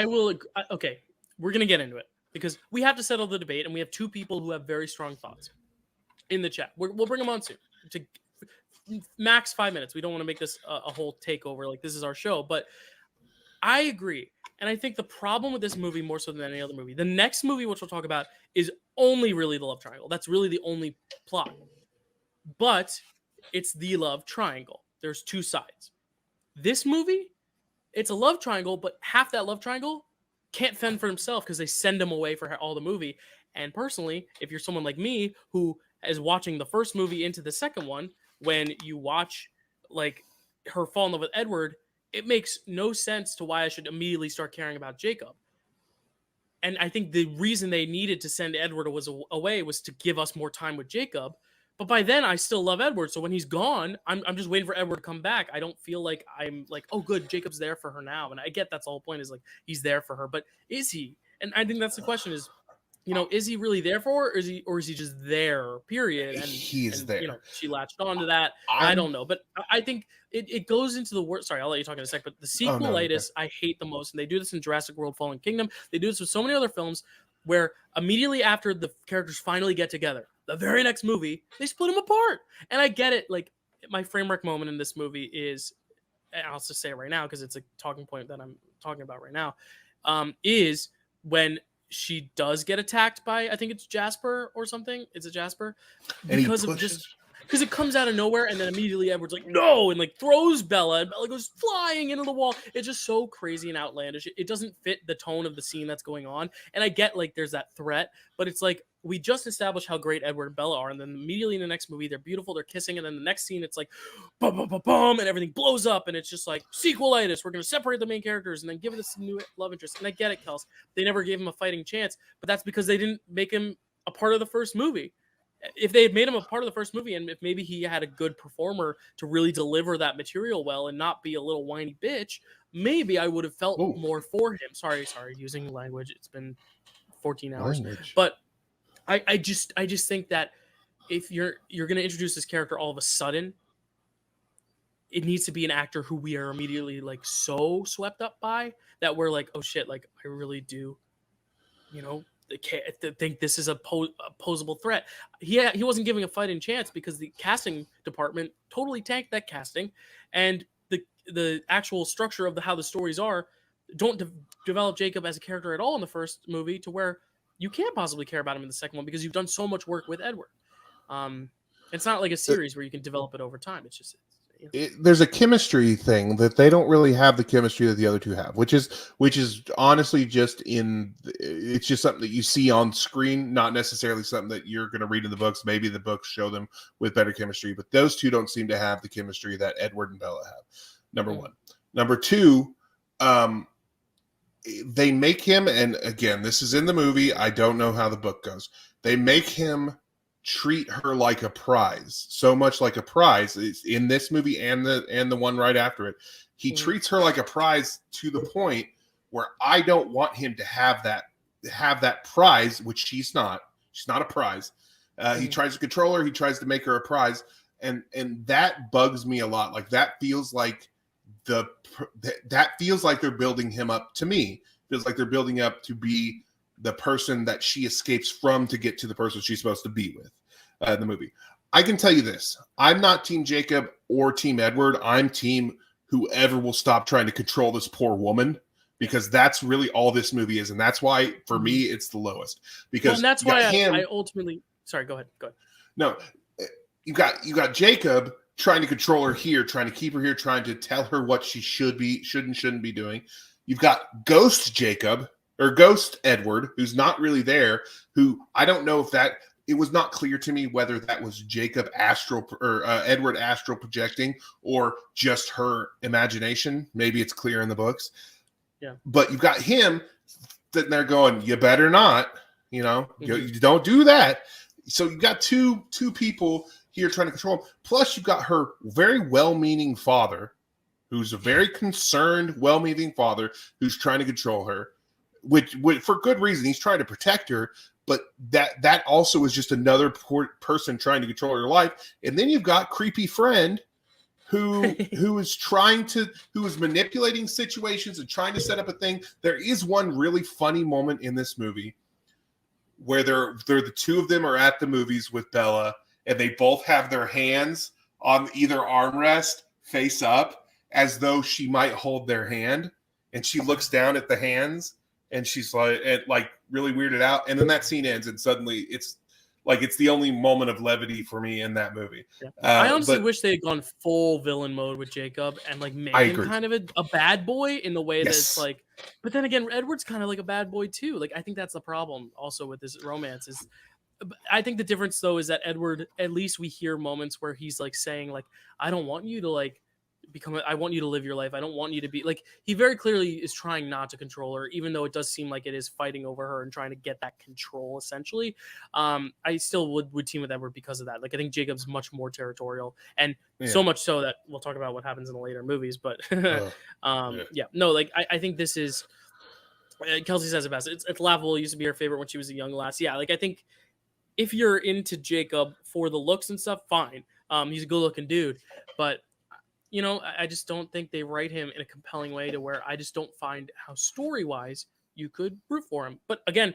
will. Okay, we're gonna get into it because we have to settle the debate, and we have 2 people who have very strong thoughts in the chat. We'll bring them on soon to max 5 minutes. We don't want to make this a whole takeover. Like this is our show, but I agree. And I think the problem with this movie, more so than any other movie, the next movie, which we'll talk about, is only really the love triangle. That's really the only plot. But it's the love triangle. There's 2 sides. This movie, it's a love triangle, but half that love triangle can't fend for himself because they send him away for all the movie. And personally, if you're someone like me who is watching the first movie into the second one, when you watch like her fall in love with Edward, it makes no sense to why I should immediately start caring about Jacob. And I think the reason they needed to send Edward away was to give us more time with Jacob. But by then, I still love Edward. So when he's gone, I'm just waiting for Edward to come back. I don't feel like I'm like, oh, good, Jacob's there for her now. And I get that's the whole point is like he's there for her. But is he? And I think that's the question is, is he really there for her, or is he just there? Period. And he's there. She latched on to that. I don't know, but I think it goes into the word. Sorry, I'll let you talk in a sec. But the sequelitis, I hate the most, and they do this in Jurassic World: Fallen Kingdom. They do this with so many other films where immediately after the characters finally get together, the very next movie they split them apart. And I get it. Like my Framewreck moment in this movie is, and I'll just say it right now because it's a talking point that I'm talking about right now, is when she does get attacked by, I think it's Jasper or something. It's a Jasper because it comes out of nowhere, and then immediately Edward's like, no, and like throws Bella, and Bella goes flying into the wall. It's just so crazy and outlandish. It doesn't fit the tone of the scene that's going on. And I get like there's that threat, but it's like we just established how great Edward and Bella are, and then immediately in the next movie they're beautiful, they're kissing, and then the next scene it's like boom, boom, boom, boom, and everything blows up, and it's just like sequelitis. We're gonna separate the main characters and then give this new love interest. And I get it, Kels. They never gave him a fighting chance, but that's because they didn't make him a part of the first movie. If they had made him a part of the first movie, and if maybe he had a good performer to really deliver that material well and not be a little whiny bitch, maybe I would have felt more for him. Sorry, using language. It's been 14 hours. But I just think that if you're going to introduce this character all of a sudden, it needs to be an actor who we are immediately like so swept up by that we're like, oh shit, like I really do, think this is a posable threat. He wasn't giving a fighting chance because the casting department totally tanked that casting, and the actual structure of how the stories are don't develop Jacob as a character at all in the first movie to where you can't possibly care about him in the second one because you've done so much work with Edward. It's not like a series where you can develop it over time. It's just there's a chemistry thing that they don't really have the chemistry that the other two have, which is honestly it's just something that you see on screen, not necessarily something that you're going to read in the books. Maybe the books show them with better chemistry, but those two don't seem to have the chemistry that Edward and Bella have. Number one. Number two, they make him, and again, this is in the movie, I don't know how the book goes. They make him treat her like a prize, so much like a prize. It's in this movie and the one right after it. He treats her like a prize to the point where I don't want him to have that prize, which she's not. She's not a prize. He tries to control her. He tries to make her a prize, and that bugs me a lot. Like that feels like they're building him up to me. Feels like they're building up to be the person that she escapes from to get to the person she's supposed to be with in the movie. I can tell you this. I'm not Team Jacob or Team Edward. I'm Team whoever will stop trying to control this poor woman, because that's really all this movie is. And that's why, for me, it's the lowest. Because and that's why I ultimately... Sorry, go ahead. No, you got Jacob trying to control her here, trying to keep her here, trying to tell her what she should and shouldn't be doing. You've got Ghost Jacob, or Ghost Edward, who's not really there, who I don't know if it was not clear to me whether that was Jacob astral or Edward astral projecting or just her imagination. Maybe it's clear in the books. Yeah. But you've got him sitting there going, you better not, you don't do that. So you've got two people here trying to control him. Plus you've got her very well-meaning father, who's a very concerned, well-meaning father who's trying to control her. Which for good reason. He's trying to protect her, but that also is just another person trying to control her life. And then you've got creepy friend who is manipulating situations and trying to set up a thing. There is one really funny moment in this movie where they're the two of them are at the movies with Bella, and they both have their hands on either armrest face up as though she might hold their hand, and she looks down at the hands. And she's like really weirded out. And then that scene ends, and suddenly it's Like it's the only moment of levity for me in that movie. Yeah. I honestly but wish they had gone full villain mode with Jacob and like made I him agree. kind of a bad boy in the way that Yes. it's like. But then again, Edward's kind of like a bad boy too. Like I think that's the problem also with this romance is. I think the difference though is that Edward, at least we hear moments where he's like saying like, I don't want you to like become, I want you to live your life. I don't want you to be like, he very clearly is trying not to control her, even though it does seem like it is fighting over her and trying to get that control essentially. I still would team with Edward because of that. Like, I think Jacob's much more territorial and so much so that we'll talk about what happens in the later movies, but no, like I think this is, Kelsey says it best. It's laughable. It used to be her favorite when she was a young lass. Yeah. Like I think, if you're into Jacob for the looks and stuff, fine. He's a good-looking dude, but you know, I just don't think they write him in a compelling way to where I just don't find how story-wise you could root for him. But again,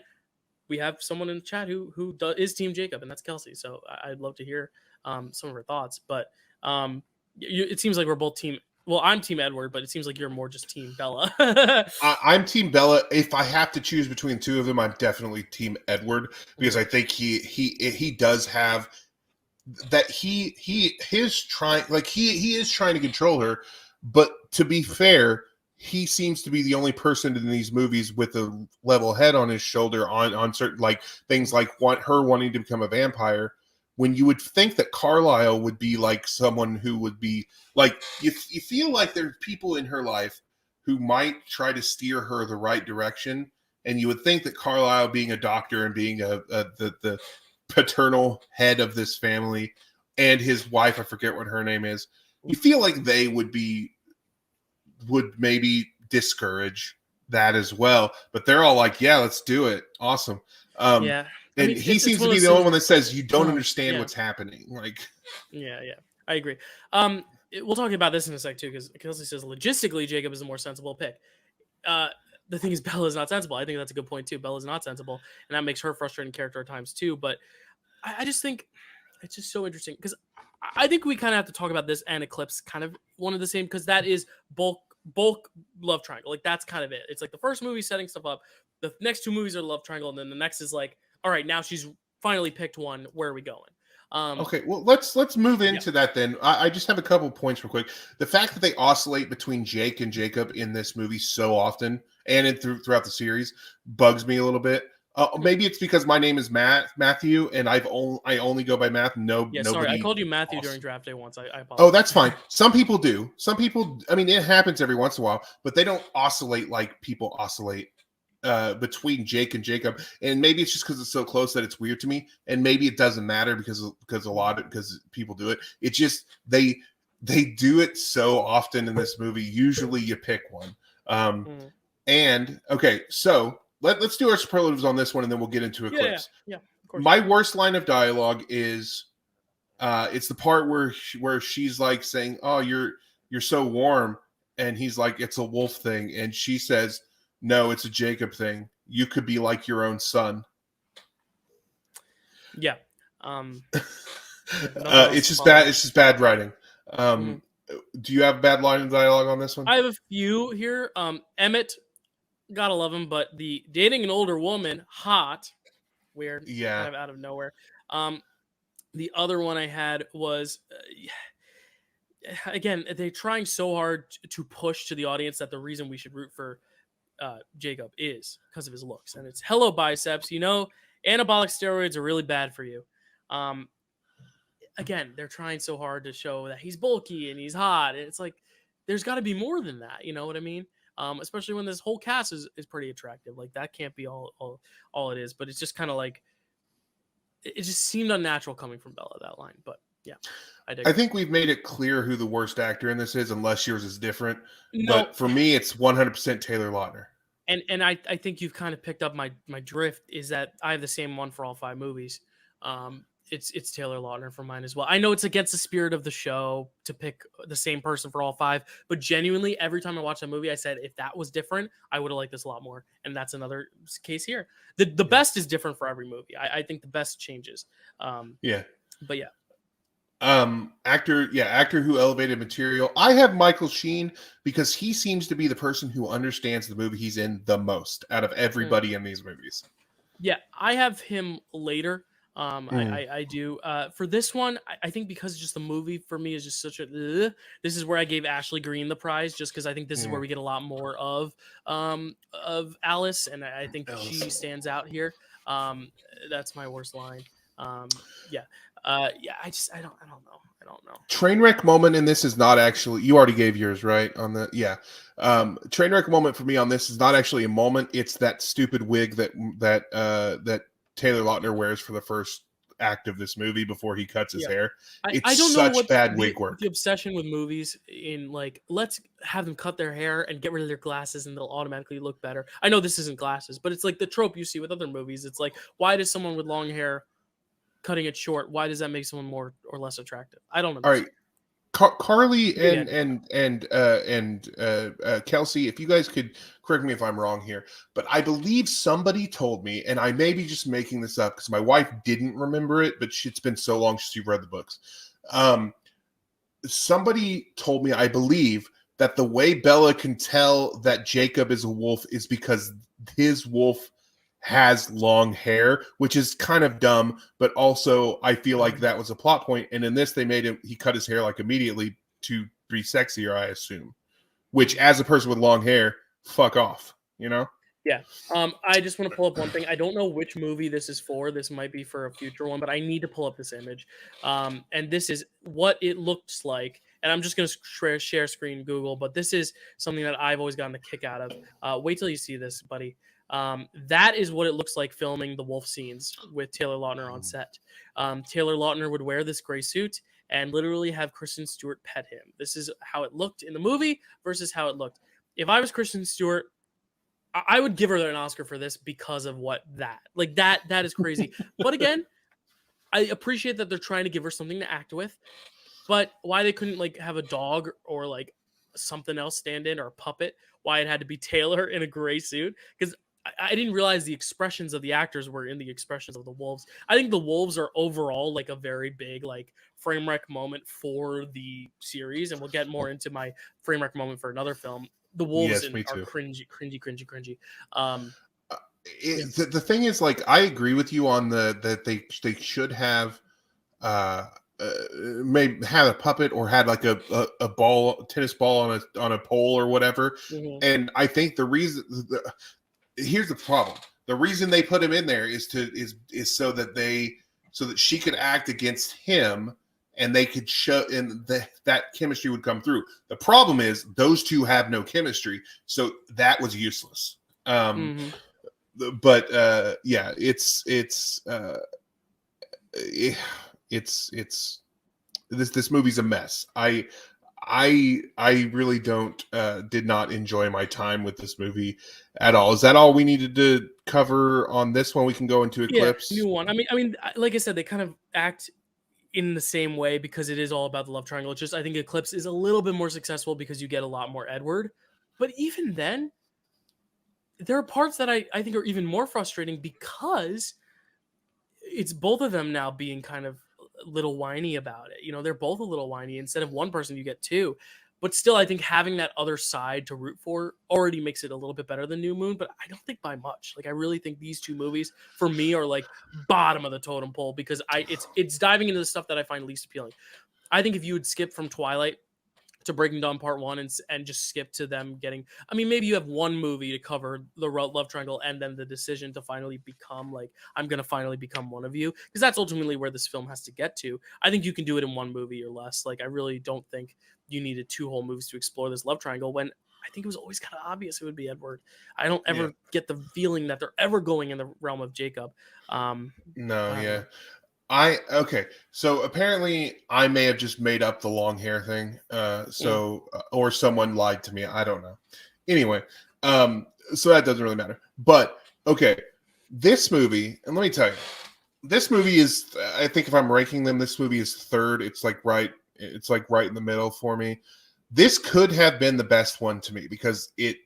we have someone in the chat who is Team Jacob, and that's Kelsey. So I'd love to hear some of her thoughts. But it seems like we're both team. Well, I'm Team Edward, but it seems like you're more just Team Bella. I'm Team Bella. If I have to choose between two of them, I'm definitely Team Edward because I think he does have that he is trying to control her, but to be fair, he seems to be the only person in these movies with a level head on his shoulder on certain like things like her wanting to become a vampire. When you would think that Carlisle would be like someone who would be like, you feel like there's people in her life who might try to steer her the right direction. And you would think that Carlisle being a doctor and being the paternal head of this family and his wife, I forget what her name is, you feel like they would maybe discourage that as well. But they're all like, yeah, let's do it. Awesome. Yeah. And he seems to be the only one that says you don't understand what's happening. Like, yeah, I agree. We'll talk about this in a sec too, because Kelsey says logistically Jacob is a more sensible pick. The thing is, Bella's not sensible. I think that's a good point too. Bella's not sensible, and that makes her a frustrating character at times too. But I just think it's just so interesting because I think we kind of have to talk about this and Eclipse kind of one of the same because that is bulk love triangle. Like that's kind of it. It's like the first movie setting stuff up. The next two movies are love triangle, and then the next is like, all right, now she's finally picked one. Where are we going? Okay, well, let's move into that then. I just have a couple of points real quick. The fact that they oscillate between Jake and Jacob in this movie so often and throughout the series bugs me a little bit. Maybe it's because my name is Matthew, and I only go by Matt. Sorry, I called you Matthew during draft day once. I apologize. Oh, that's fine. Some people do. Some people, I mean, it happens every once in a while, but they don't oscillate like people oscillate between Jake and Jacob. And maybe it's just because it's so close that it's weird to me, and maybe it doesn't matter because people do it. It's just they do it so often in this movie. Usually, you pick one. And okay, so. Let's do our superlatives on this one, and then we'll get into Eclipse. Yeah, of course. My worst line of dialogue is, it's the part where she's like saying, "Oh, you're so warm," and he's like, "It's a wolf thing," and she says, "No, it's a Jacob thing. You could be like your own son." Yeah. It's just bad. It's just bad writing. Do you have a bad line of dialogue on this one? I have a few here. Emmett. Gotta love him, but the dating an older woman, hot, weird, kind of out of nowhere. The other one I had was, again, they're trying so hard to push to the audience that the reason we should root for Jacob is because of his looks, and it's hello biceps. You know, anabolic steroids are really bad for you. Again, they're trying so hard to show that he's bulky and he's hot, and it's like there's got to be more than that. You know what I mean? Especially when this whole cast is pretty attractive. Like that can't be all it is, but it's just kind of like it just seemed unnatural coming from Bella, that line. But yeah, I think we've made it clear who the worst actor in this is, unless yours is different. No. But for me, it's 100% Taylor Lautner. And I think you've kind of picked up my drift is that I have the same one for all 5 movies. It's Taylor Lautner for mine as well. I know it's against the spirit of the show to pick the same person for all 5, but genuinely, every time I watch a movie, I said, if that was different, I would have liked this a lot more. And that's another case here. The best is different for every movie. I think the best changes. But yeah. Actor who elevated material. I have Michael Sheen because he seems to be the person who understands the movie he's in the most out of everybody in these movies. Yeah, I have him later. I do. For this one, I think because just the movie for me is just such a. This is where I gave Ashley Greene the prize, just because I think this is where we get a lot more of Alice, and I think she stands out here. That's my worst line. Yeah. Yeah. I don't know. I don't know. Train wreck moment in this is not actually. You already gave yours, right? On the train wreck moment for me on this is not actually a moment. It's that stupid wig that Taylor Lautner wears for the first act of this movie before he cuts his hair. It's I don't know such what bad wig work. The obsession with movies in like, let's have them cut their hair and get rid of their glasses and they'll automatically look better. I know this isn't glasses, but it's like the trope you see with other movies. It's like, why does someone with long hair cutting it short? Why does that make someone more or less attractive? I don't know. All right. Carly and Kelsey, if you guys could correct me if I'm wrong here, but I believe somebody told me, and I may be just making this up because my wife didn't remember it, but it's been so long since you've read the books. Somebody told me, I believe, that the way Bella can tell that Jacob is a wolf is because his wolf has long hair, which is kind of dumb, but also I feel like that was a plot point. And in this, they made him, he cut his hair like immediately to be sexier, I assume, which as a person with long hair, fuck off, you know? Yeah. I just want to pull up one thing. I don't know which movie this is for. This might be for a future one, but I need to pull up this image. And this is what it looks like. And I'm just going to share screen Google, but this is something that I've always gotten a kick out of. Wait till you see this, buddy. That is what it looks like filming the wolf scenes with Taylor Lautner on set. Taylor Lautner would wear this gray suit and literally have Kristen Stewart pet him. This is how it looked in the movie versus how it looked. If I was Kristen Stewart, I would give her an Oscar for this because of that is crazy. But again, I appreciate that they're trying to give her something to act with, but why they couldn't like have a dog or like something else stand in or a puppet, why it had to be Taylor in a gray suit. Because I didn't realize the expressions of the actors were in the expressions of the wolves. I think the wolves are overall like a very big like frame wreck moment for the series, and we'll get more into my frame wreck moment for another film. The wolves are cringy. The thing is, like, I agree with you on that they should have maybe had a puppet or had like a tennis ball on a pole or whatever. Mm-hmm. And I think the reason here's the problem. The reason they put him in there is so that she could act against him and they could show and that chemistry would come through. The problem is those two have no chemistry. So that was useless. But this movie's a mess. I really did not enjoy my time with this movie at all. Is that all we needed to cover on this one? We can go into Eclipse. Yeah, new one. I mean, like I said, they kind of act in the same way because it is all about the love triangle. It's just I think Eclipse is a little bit more successful because you get a lot more Edward. But even then, there are parts that I think are even more frustrating because it's both of them now being kind of a little whiny about it. You know, they're both a little whiny. Instead of one person, you get two. But still, I think having that other side to root for already makes it a little bit better than New Moon, but I don't think by much. Like, I really think these two movies, for me, are like bottom of the totem pole because it's diving into the stuff that I find least appealing. I think if you would skip from Twilight to Breaking Dawn Part 1 and just skip to them getting... I mean, maybe you have one movie to cover the love triangle and then the decision to finally become, like, I'm going to finally become one of you. Because that's ultimately where this film has to get to. I think you can do it in one movie or less. Like, I really don't think you needed two whole movies to explore this love triangle when I think it was always kind of obvious it would be Edward. I don't ever get the feeling that they're ever going in the realm of Jacob. Okay, so apparently I may have just made up the long hair thing. Or someone lied to me. I don't know. Anyway, so that doesn't really matter. But okay, this movie, and let me tell you, this movie is, I think if I'm ranking them, this movie is third. It's like right in the middle for me. This could have been the best one to me because it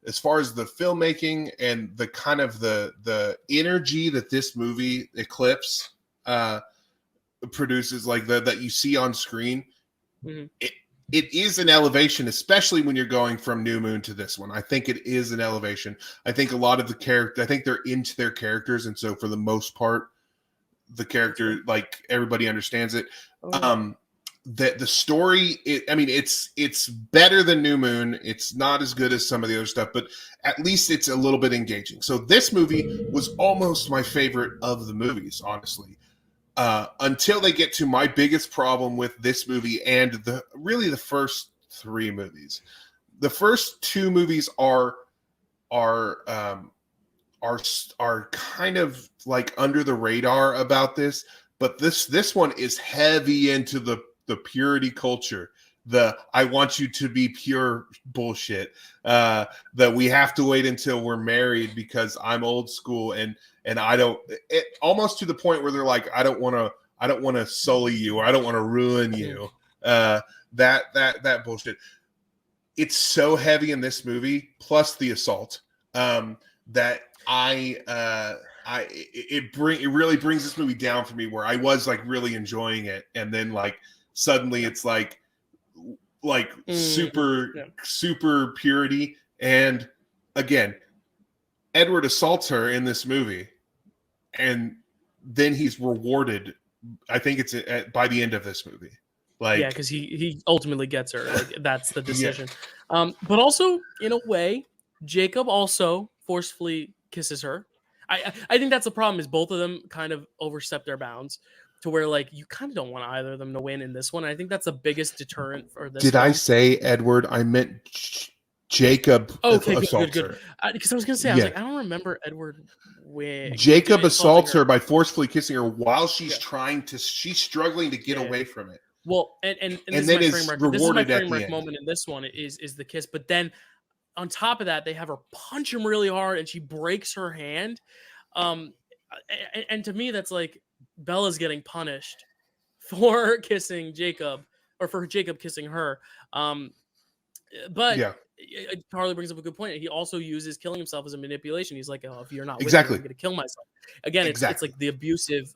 as far as the filmmaking and the kind of the energy that this movie Eclipse produces, like that you see on screen, it is an elevation, especially when you're going from New Moon to this one. I think it is an elevation. I think a lot of the character, I think they're into their characters, and so for the most part, the character, like everybody understands it. That the story, it's better than New Moon. It's not as good as some of the other stuff, but at least it's a little bit engaging. So this movie was almost my favorite of the movies, honestly, until they get to my biggest problem with this movie and the first three movies. The first two movies are kind of like under the radar about this, but this one is heavy into the purity culture, I want you to be pure bullshit, that we have to wait until we're married because I'm old school and I don't, almost to the point where they're like, I don't want to sully you, or I don't want to ruin you. That bullshit. It's so heavy in this movie, plus the assault, that it really brings this movie down for me, where I was like really enjoying it, and then like suddenly it's like super purity. And again, Edward assaults her in this movie, and then he's rewarded. I think it's by the end of this movie. Like, yeah, because he ultimately gets her. Like, that's the decision. But also, in a way, Jacob also forcefully kisses her. I think that's the problem, is both of them kind of overstep their bounds to where, like, you kind of don't want either of them to win in this one. I think that's the biggest deterrent for this. Did I say Edward? I meant Jacob. Okay, good. Because I was going to say, I was like, I don't remember Edward Jacob assaults her by forcefully kissing her while she's she's struggling to get away from it. Well, and this then is my Framewreck. This is my Framewreck moment in this one is the kiss. But then on top of that, they have her punch him really hard, and she breaks her hand. And to me, that's like Bella's getting punished for kissing Jacob, or for Jacob kissing her. But Carly brings up a good point. He also uses killing himself as a manipulation. He's like, "Oh, if you're not with me, I'm going to kill myself." Again, it's like the abusive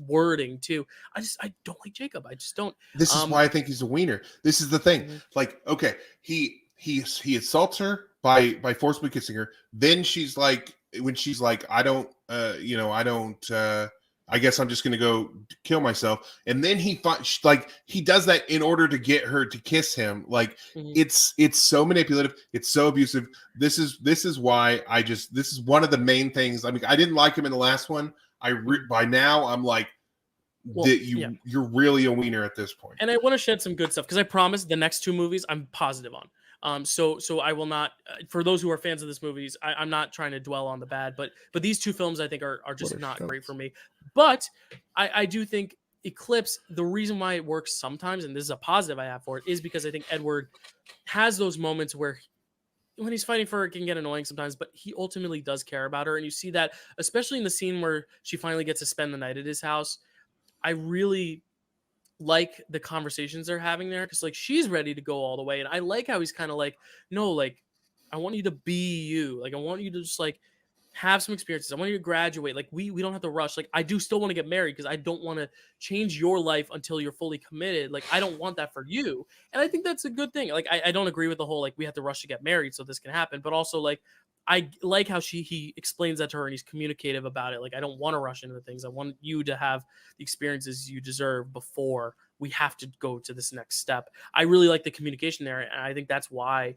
wording too. I don't like Jacob. I just don't. This is why I think he's a wiener. This is the thing. Like, okay, he assaults her by forcibly kissing her. Then she's like, when she's like, I guess I'm just gonna go kill myself. And then he does that in order to get her to kiss him. Like, it's so manipulative. It's so abusive. This is why this is one of the main things. I mean, I didn't like him in the last one. By now I'm like, you're really a wiener at this point. And I want to shed some good stuff, because I promise the next two movies I'm positive on. So I will not. For those who are fans of this movies, I'm not trying to dwell on the bad, but these two films I think are just not great for me. But I do think Eclipse, the reason why it works sometimes, and this is a positive I have for it, is because I think Edward has those moments where when he's fighting for her, it can get annoying sometimes, but he ultimately does care about her. And you see that, especially in the scene where she finally gets to spend the night at his house. I really like the conversations they're having there, because like she's ready to go all the way. And I like how he's kind of like, no, like, I want you to be you. Like, I want you to just like have some experiences. I want you to graduate. Like, we don't have to rush. Like, I do still want to get married, because I don't want to change your life until you're fully committed. Like, I don't want that for you. And I think that's a good thing. Like, I don't agree with the whole, like, we have to rush to get married so this can happen. But also, like, I like how he explains that to her, and he's communicative about it. Like, I don't want to rush into things. I want you to have the experiences you deserve before we have to go to this next step. I really like the communication there. And I think that's why,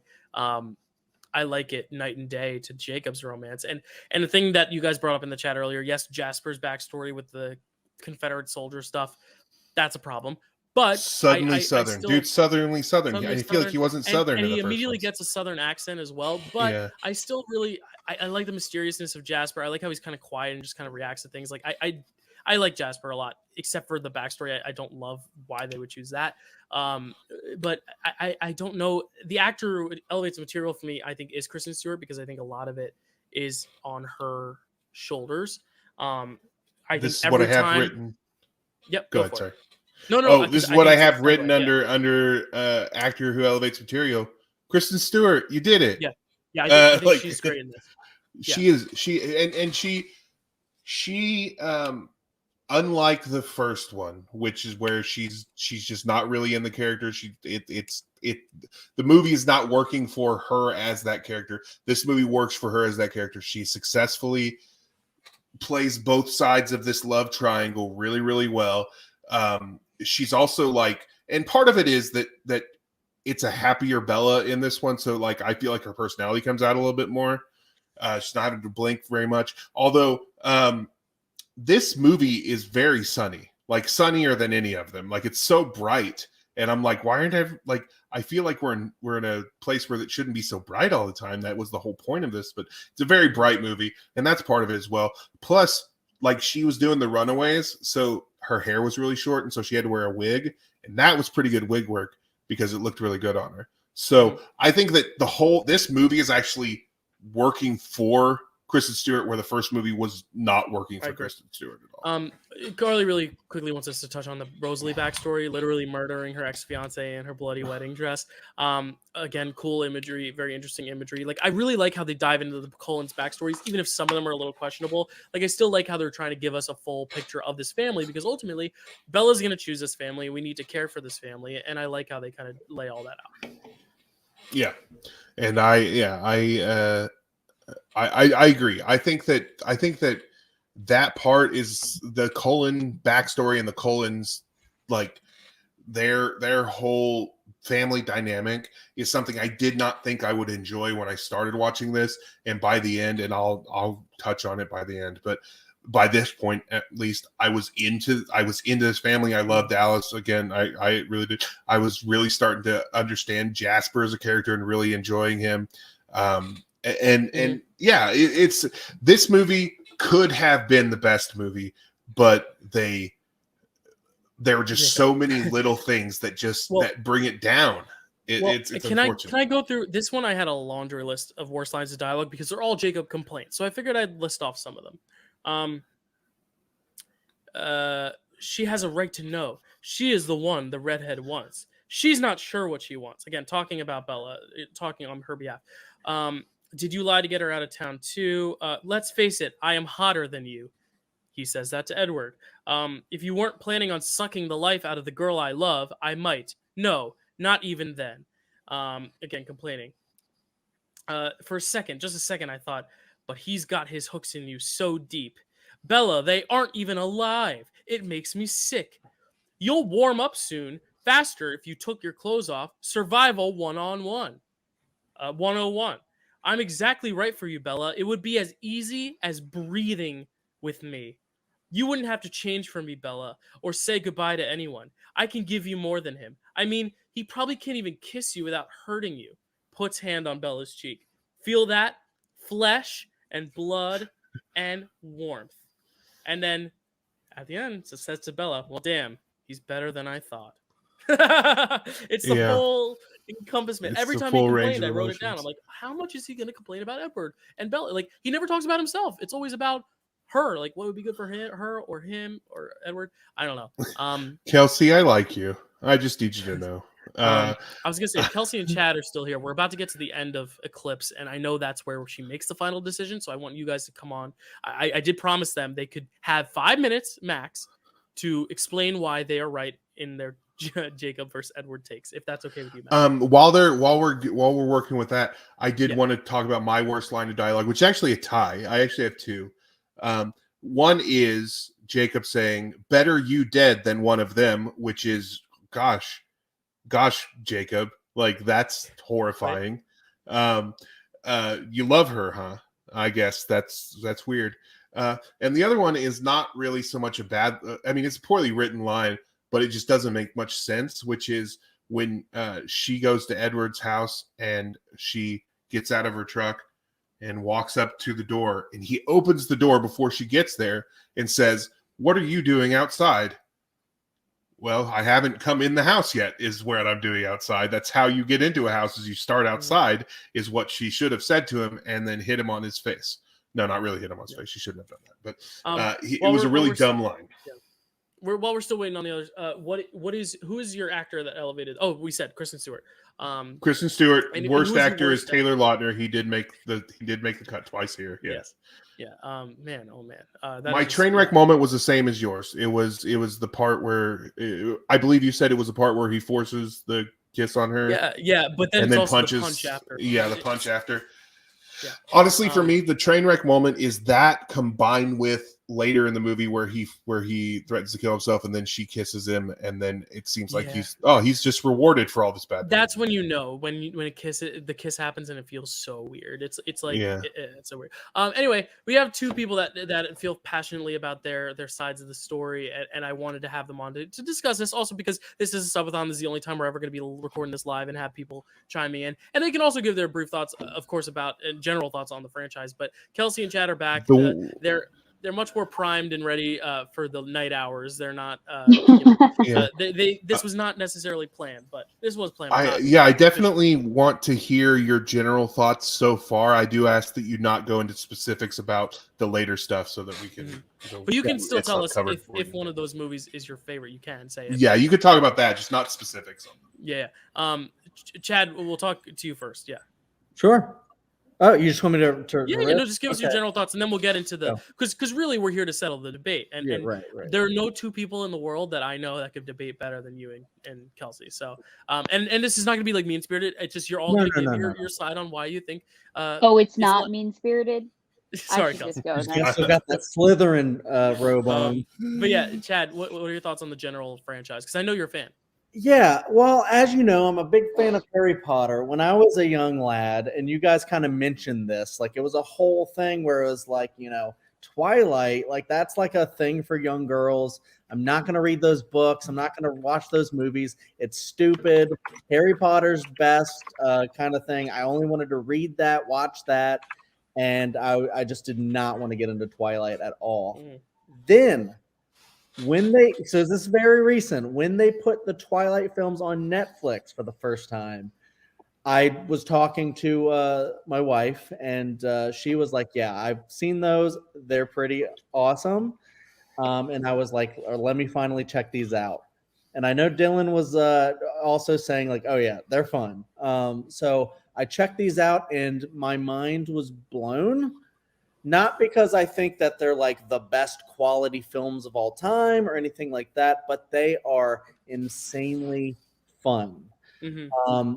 I like it night and day to Jacob's romance. And the thing that you guys brought up in the chat earlier, yes, Jasper's backstory with the Confederate soldier stuff, that's a problem. But Southernly Southern. I feel like he wasn't Southern. And he immediately gets a Southern accent as well. But I still really, I like the mysteriousness of Jasper. I like how he's kind of quiet and just kind of reacts to things. Like, I like Jasper a lot, except for the backstory. I don't love why they would choose that. But I don't know. The actor who elevates the material for me, I think, is Kristen Stewart, because I think a lot of it is on her shoulders. I this think is what I have written. Yep. Go ahead. Sorry. No. This is what I have written under actor who elevates material. Kristen Stewart, you did it. Yeah. I think she's great in this. Yeah. She unlike the first one, which is where she's just not really in the character. The movie is not working for her as that character. This movie works for her as that character. She successfully plays both sides of this love triangle really, really well. She's also like, and part of it is that it's a happier Bella in this one. So like, I feel like her personality comes out a little bit more. She's not having to blink very much. Although this movie is very sunny, like sunnier than any of them. Like it's so bright. And I'm like, why aren't I feel like we're in a place where it shouldn't be so bright all the time. That was the whole point of this, but it's a very bright movie, and that's part of it as well. Plus, like she was doing the Runaways, so her hair was really short, and so she had to wear a wig, and that was pretty good wig work because it looked really good on her. So I think that this movie is actually working for Kristen Stewart, where the first movie was not working for Kristen Stewart at all. Carly really quickly wants us to touch on the Rosalie backstory, literally murdering her ex-fiance in her bloody wedding dress. Again, cool imagery, very interesting imagery. Like, I really like how they dive into the Colin's backstories, even if some of them are a little questionable. Like, I still like how they're trying to give us a full picture of this family, because ultimately, Bella's going to choose this family. We need to care for this family, and I like how they kind of lay all that out. Yeah, and I agree. I think that part is the Cullen backstory and the Cullens, like their whole family dynamic is something I did not think I would enjoy when I started watching this. And by the end, and I'll touch on it by the end, but by this point, at least, I was into this family. I loved Alice again. I really did. I was really starting to understand Jasper as a character and really enjoying him. And yeah, it's this movie could have been the best movie, but there were just so many little things that that bring it down. It's unfortunate. Can I go through this one? I had a laundry list of worst lines of dialogue because they're all Jacob complaints. So I figured I'd list off some of them. She has a right to know. She is the one the redhead wants. She's not sure what she wants. Again, talking about Bella, talking on her behalf. Did you lie to get her out of town too? Let's face it, I am hotter than you. He says that to Edward. If you weren't planning on sucking the life out of the girl I love, I might. No, not even then. Again, complaining. For just a second, I thought, but he's got his hooks in you so deep. Bella, they aren't even alive. It makes me sick. You'll warm up soon, faster if you took your clothes off. Survival 101. 101. I'm exactly right for you, Bella. It would be as easy as breathing with me. You wouldn't have to change for me, Bella, or say goodbye to anyone. I can give you more than him. I mean, he probably can't even kiss you without hurting you. Puts hand on Bella's cheek. Feel that? Flesh and blood and warmth. And then at the end, it says to Bella, well, damn, he's better than I thought. It's the full encompassment. Every time he complained, I wrote it down. I'm like, how much is he going to complain about Edward and Bella? Like, he never talks about himself. It's always about her. Like, what would be good for her or him or Edward? I don't know. Kelsey, I like you. I just need you to know. I was gonna say Kelsey and Chad are still here. We're about to get to the end of Eclipse, and I know that's where she makes the final decision. So I want you guys to come on. I did promise them they could have 5 minutes max to explain why they are right in their Jacob versus Edward takes, if that's okay with you, Matt. While we're working with that, I did want to talk about my worst line of dialogue, which is actually a tie. I actually have two. One is Jacob saying, "Better you dead than one of them," which is, gosh, Jacob, like that's horrifying. You love her, huh? I guess that's weird. And the other one is not really so much a bad. I mean, it's a poorly written line, but it just doesn't make much sense. Which is when she goes to Edward's house and she gets out of her truck and walks up to the door, and he opens the door before she gets there and says, "What are you doing outside?" Well, I haven't come in the house yet, is what I'm doing outside. That's how you get into a house, is you start outside, is what she should have said to him, and then hit him on his face. No, not really hit him on his face. She shouldn't have done that. But it was a really dumb line. Yeah. While we're still waiting on the others, who is your actor that elevated? Oh, we said Kristen Stewart. Kristen Stewart, worst actor is Taylor Lautner. He did make the cut twice here. Yes. Yeah. Man. Oh man. My train wreck moment was the same as yours. It was the part where I believe you said it was the part where he forces the kiss on her. Yeah. But then and it's then also punches. the punch after. Yeah, the punch after. Yeah. Honestly, for me, the train wreck moment is that combined with later in the movie where he threatens to kill himself and then she kisses him, and then it seems like he's just rewarded for all this bad. That's when you know when the kiss happens and it feels so weird. It's like it's so weird. Anyway, we have two people that feel passionately about their sides of the story, and I wanted to have them on to discuss this. Also because this is a subathon, this is the only time we're ever going to be recording this live and have people chiming in, and they can also give their brief thoughts, of course, about general thoughts on the franchise. But Kelsey and Chad are back. They're much more primed and ready for the night hours. They're not. This was not necessarily planned, but this was planned. I definitely want to hear your general thoughts so far. I do ask that you not go into specifics about the later stuff so that we can. But you can still tell us if one of those movies is your favorite. You can say it. Yeah, you could talk about that, just not specifics. Yeah. Chad, we'll talk to you first. Yeah. Sure. Oh, you just want me to just give us your general thoughts, and then we'll get into the because really we're here to settle the debate, and right. There are no two people in the world that I know that could debate better than you and Kelsey. So, and this is not going to be like mean spirited. It's just you're all going to give your side on why you think. It's not mean spirited. Sorry, Kelsey. You still got that Slytherin robe on. But yeah, Chad, what are your thoughts on the general franchise? Because I know you're a fan. Yeah, well, as you know, I'm a big fan of Harry Potter. When I was a young lad, and you guys kind of mentioned this, like it was a whole thing where it was like, Twilight, like that's like a thing for young girls. I'm not going to read those books. I'm not going to watch those movies. It's stupid. Harry Potter's best kind of thing. I only wanted to read that, watch that, and I just did not want to get into Twilight at all. Then this is very recent, when they put the Twilight films on Netflix for the first time, I was talking to my wife, and she was like, yeah, I've seen those. They're pretty awesome. And I was like, let me finally check these out. And I know Dylan was also saying like, oh yeah, they're fun. So I checked these out and my mind was blown. Not because I think that they're like the best quality films of all time or anything like that, but they are insanely fun.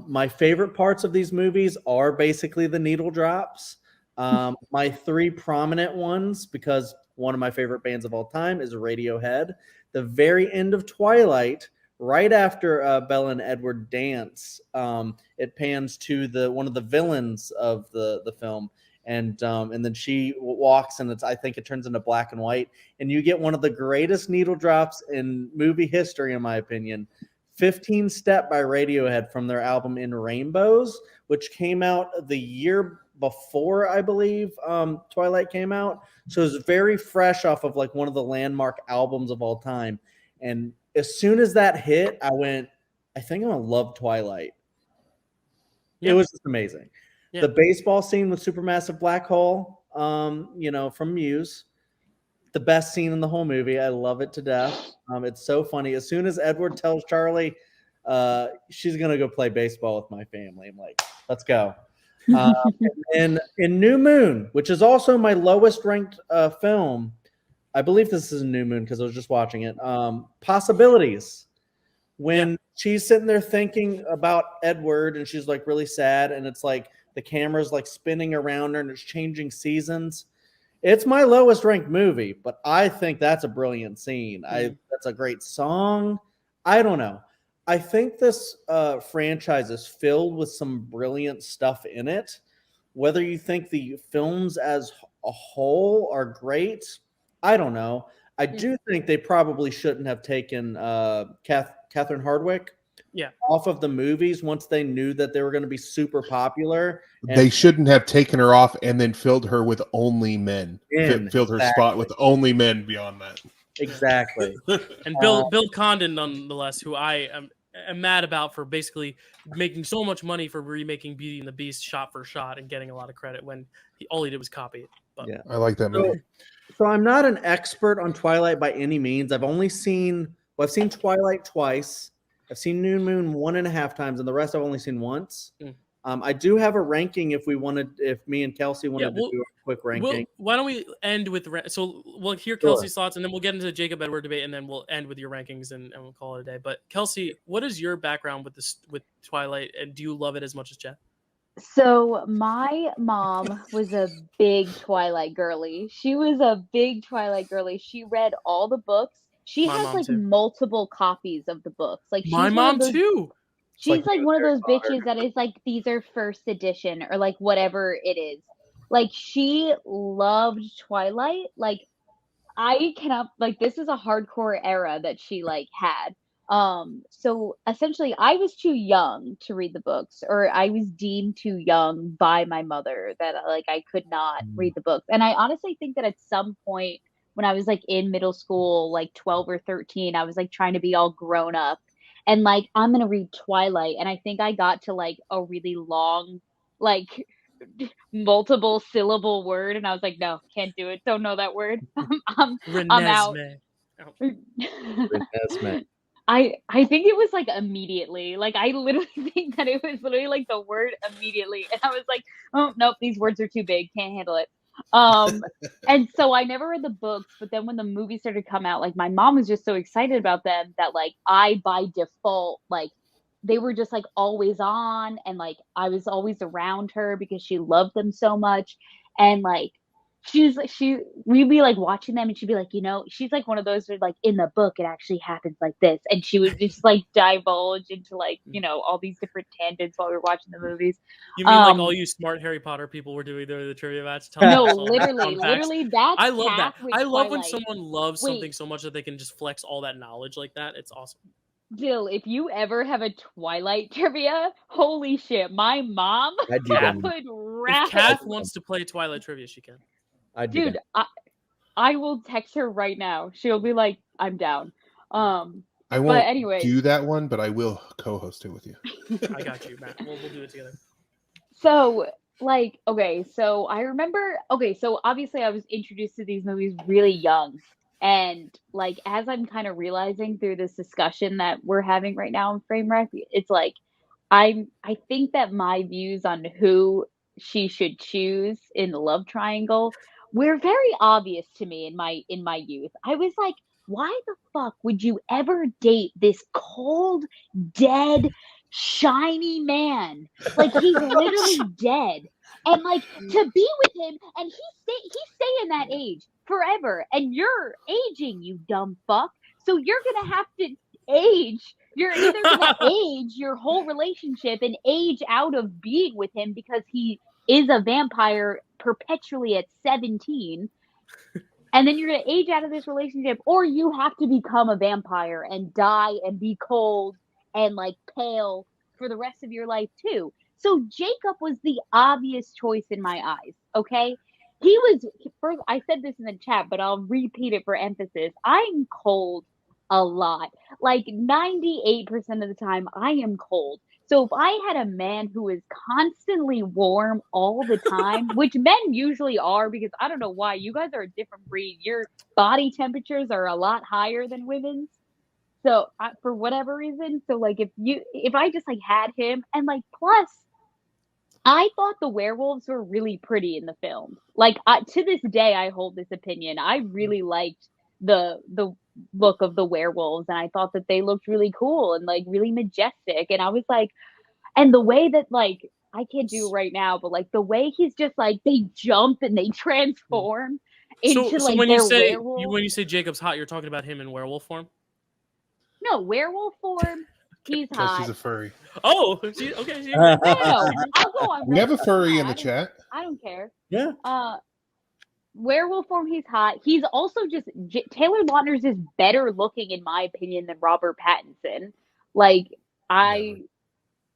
My favorite parts of these movies are basically the needle drops. My three prominent ones, because one of my favorite bands of all time is Radiohead. The very end of Twilight, right after Bella and Edward dance, it pans to one of the villains of the film. And then she walks, and I think it turns into black and white, and you get one of the greatest needle drops in movie history, in my opinion. 15 Step by Radiohead from their album In Rainbows, which came out the year before, I believe, Twilight came out. So it was very fresh off of like one of the landmark albums of all time. And as soon as that hit, I went, I think I'm gonna love Twilight. It was just amazing. The baseball scene with Supermassive Black Hole, from Muse, the best scene in the whole movie. I love it to death. It's so funny. As soon as Edward tells Charlie she's going to go play baseball with my family, I'm like, let's go. And in New Moon, which is also my lowest ranked film, I believe this is a New Moon because I was just watching it, Possibilities. When she's sitting there thinking about Edward and she's like really sad, and it's like, the camera's like spinning around her and it's changing seasons. It's my lowest ranked movie, but I think that's a brilliant scene. That's a great song. I don't know. I think this franchise is filled with some brilliant stuff in it. Whether you think the films as a whole are great, I don't know. I do think they probably shouldn't have taken Catherine Hardwicke off of the movies once they knew that they were going to be super popular. They shouldn't have taken her off and then filled her with only men. Filled her spot with only men beyond that. Exactly. And Bill Condon, nonetheless, who I am mad about for basically making so much money for remaking Beauty and the Beast shot for shot and getting a lot of credit when all he did was copy it. But, I like that movie. So I'm not an expert on Twilight by any means. I've seen Twilight twice. I've seen New Moon 1.5 times, and the rest I've only seen once. I do have a ranking if me and Kelsey wanted to do a quick ranking. Why don't we end with so we'll hear Kelsey's thoughts, and then we'll get into the Jacob Edward debate, and then we'll end with your rankings, and we'll call it a day. But Kelsey, what is your background with Twilight, and do you love it as much as Chad? So my mom was a big Twilight girly. She was a big Twilight girly. She read all the books. She My has mom like too. multiple copies of the books. Like My she's one mom of those too. she's like one of Harry those Potter. bitches that is like these are first edition or like whatever it is. Like she loved Twilight. Like I cannot like this is a hardcore era that she like had. So essentially I was too young to read the books, or I was deemed too young by my mother that like I could not read the books. And I honestly think that at some point when I was like in middle school, like 12 or 13, I was like trying to be all grown up and like I'm going to read Twilight, and I think I got to like a really long like multiple syllable word and I was like, no, can't do it, don't know that word. I'm out. Renesmee. Oh. Renesmee. I think it was like immediately. Like I literally think that it was literally like the word immediately. And I was like, oh nope, these words are too big. Can't handle it. And so I never read the books, but then when the movie started to come out, like my mom was just so excited about them that like I by default, like they were just like always on, and like I was always around her because she loved them so much. And like we'd be like watching them and she'd be like, she's like one of those where like in the book it actually happens like this, and she would just like divulge into like all these different tangents while we were watching the movies. You mean like all you smart Harry Potter people were doing the trivia match? No, Us all the literally fun facts. that's I love that. with I love when Twilight. someone loves something Wait. so much that they can just flex all that knowledge like that. It's awesome. Dyl, if you ever have a Twilight trivia, holy shit, my mom I'd be down. would If wrap Kath wants to play Twilight trivia, she can. I'd be Dude, down. I will text her right now. She'll be like, I'm down. I But won't anyway, do that one, but I will co-host it with you. I got you, Matt. We'll do it together. so like, okay, so I remember, okay, so obviously I was introduced to these movies really young. And like, as I'm kind of realizing through this discussion that we're having right now in Framewreck, it's like, I think that my views on who she should choose in the love triangle were very obvious to me in my youth. I was like, why the fuck would you ever date this cold, dead, shiny man? Like he's literally dead. And like to be with him, and he's staying that age forever, and you're aging, you dumb fuck. So you're gonna have to age. You're either gonna age your whole relationship and age out of being with him because he is a vampire perpetually at 17, and then you're gonna age out of this relationship, or you have to become a vampire and die and be cold and like pale for the rest of your life too. So Jacob was the obvious choice in my eyes. Okay. He was first. I said this in the chat, but I'll repeat it for emphasis. I'm cold a lot. Like 98% of the time, I am cold. So if I had a man who is constantly warm all the time, which men usually are, because I don't know why, you guys are a different breed. Your body temperatures are a lot higher than women's. So for whatever reason, so like if I just like had him, and like plus I thought the werewolves were really pretty in the film. Like to this day, I hold this opinion. I really liked the look of the werewolves, and I thought that they looked really cool and like really majestic. And I was like, and the way that like I can't do right now, but like the way he's just like they jump and they transform into So like when their you say werewolf. when you say Jacob's hot, you're talking about him in werewolf form? No, werewolf form. He's Because hot. she's a furry. Oh, okay. No, I'll go on. We have a record. furry Yeah, in the chat. I don't care. Yeah. Werewolf form, he's hot. He's also just Taylor Lautner's is better looking in my opinion than Robert Pattinson. Like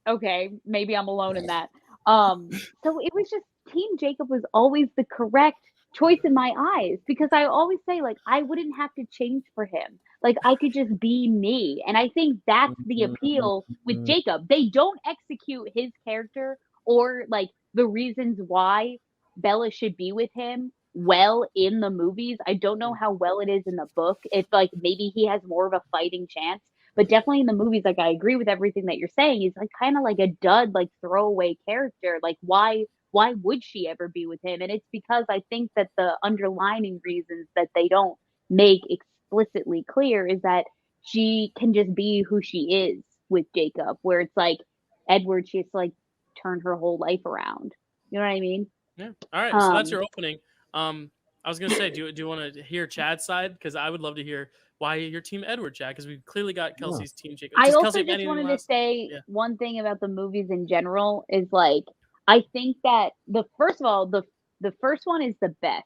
okay, maybe I'm alone in that. So it was just Team Jacob was always the correct choice in my eyes, because I always say like I wouldn't have to change for him. Like I could just be me. And I think that's the appeal with Jacob. They don't execute his character or like the reasons why Bella should be with him well in the movies. I don't know how well it is in the book. If like maybe he has more of a fighting chance. But definitely in the movies, like I agree with everything that you're saying. He's like kind of like a dud, like throwaway character. Like why would she ever be with him? And it's because I think that the underlining reasons that they don't make explicitly clear is that she can just be who she is with Jacob, where it's like Edward, she's like turned her whole life around. You know what I mean? Yeah. All right. So that's your opening. I was gonna say, do you want to hear Chad's side? Because I would love to hear why you're Team Edward, Chad. Because we clearly got Kelsey's team Jacob. I Does also Kelsey have just anything wanted to last? say Yeah. one thing about the movies in general is like I think that first of all the first one is the best,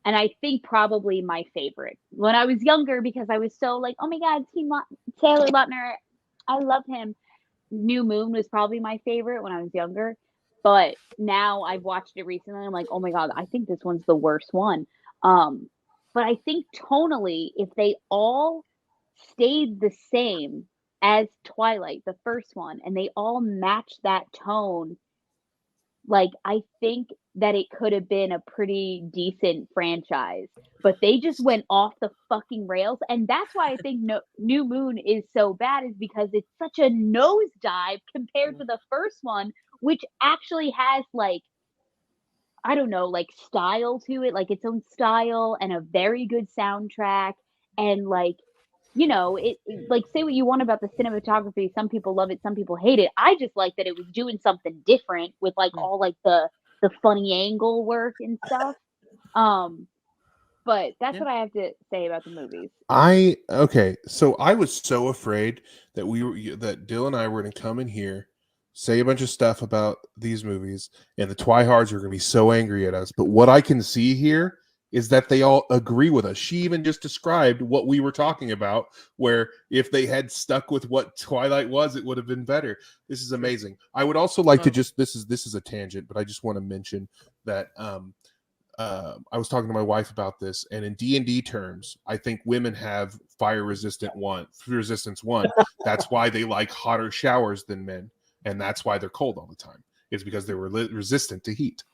and I think probably my favorite. When I was younger, because I was so like, oh my god, Taylor Lautner, I love him. New Moon was probably my favorite when I was younger, but now I've watched it recently. I'm like, oh my god, I think this one's the worst one. But I think tonally, if they all stayed the same as Twilight, the first one, and they all matched that tone, like I think that it could have been a pretty decent franchise. But they just went off the fucking rails, and that's why I think New Moon is so bad, is because it's such a nosedive compared to the first one, which actually has like, I don't know, like style to it, like its own style and a very good soundtrack. And like, you know, it like, say what you want about the cinematography. Some people love it, some people hate it. I just like that it was doing something different with like all like the funny angle work and stuff. But that's what I have to say about the movies. Okay, so I was so afraid that that Dyl and I were going to come in here, say a bunch of stuff about these movies, and the Twihards are going to be so angry at us. But what I can see here is that they all agree with us. She even just described what we were talking about, where if they had stuck with what Twilight was, it would have been better. This is amazing. I would also like to just, this is a tangent, but I just want to mention that I was talking to my wife about this, and in D&D terms, I think women have resistance 1. That's why they like hotter showers than men, and that's why they're cold all the time. It's because they were resistant to heat.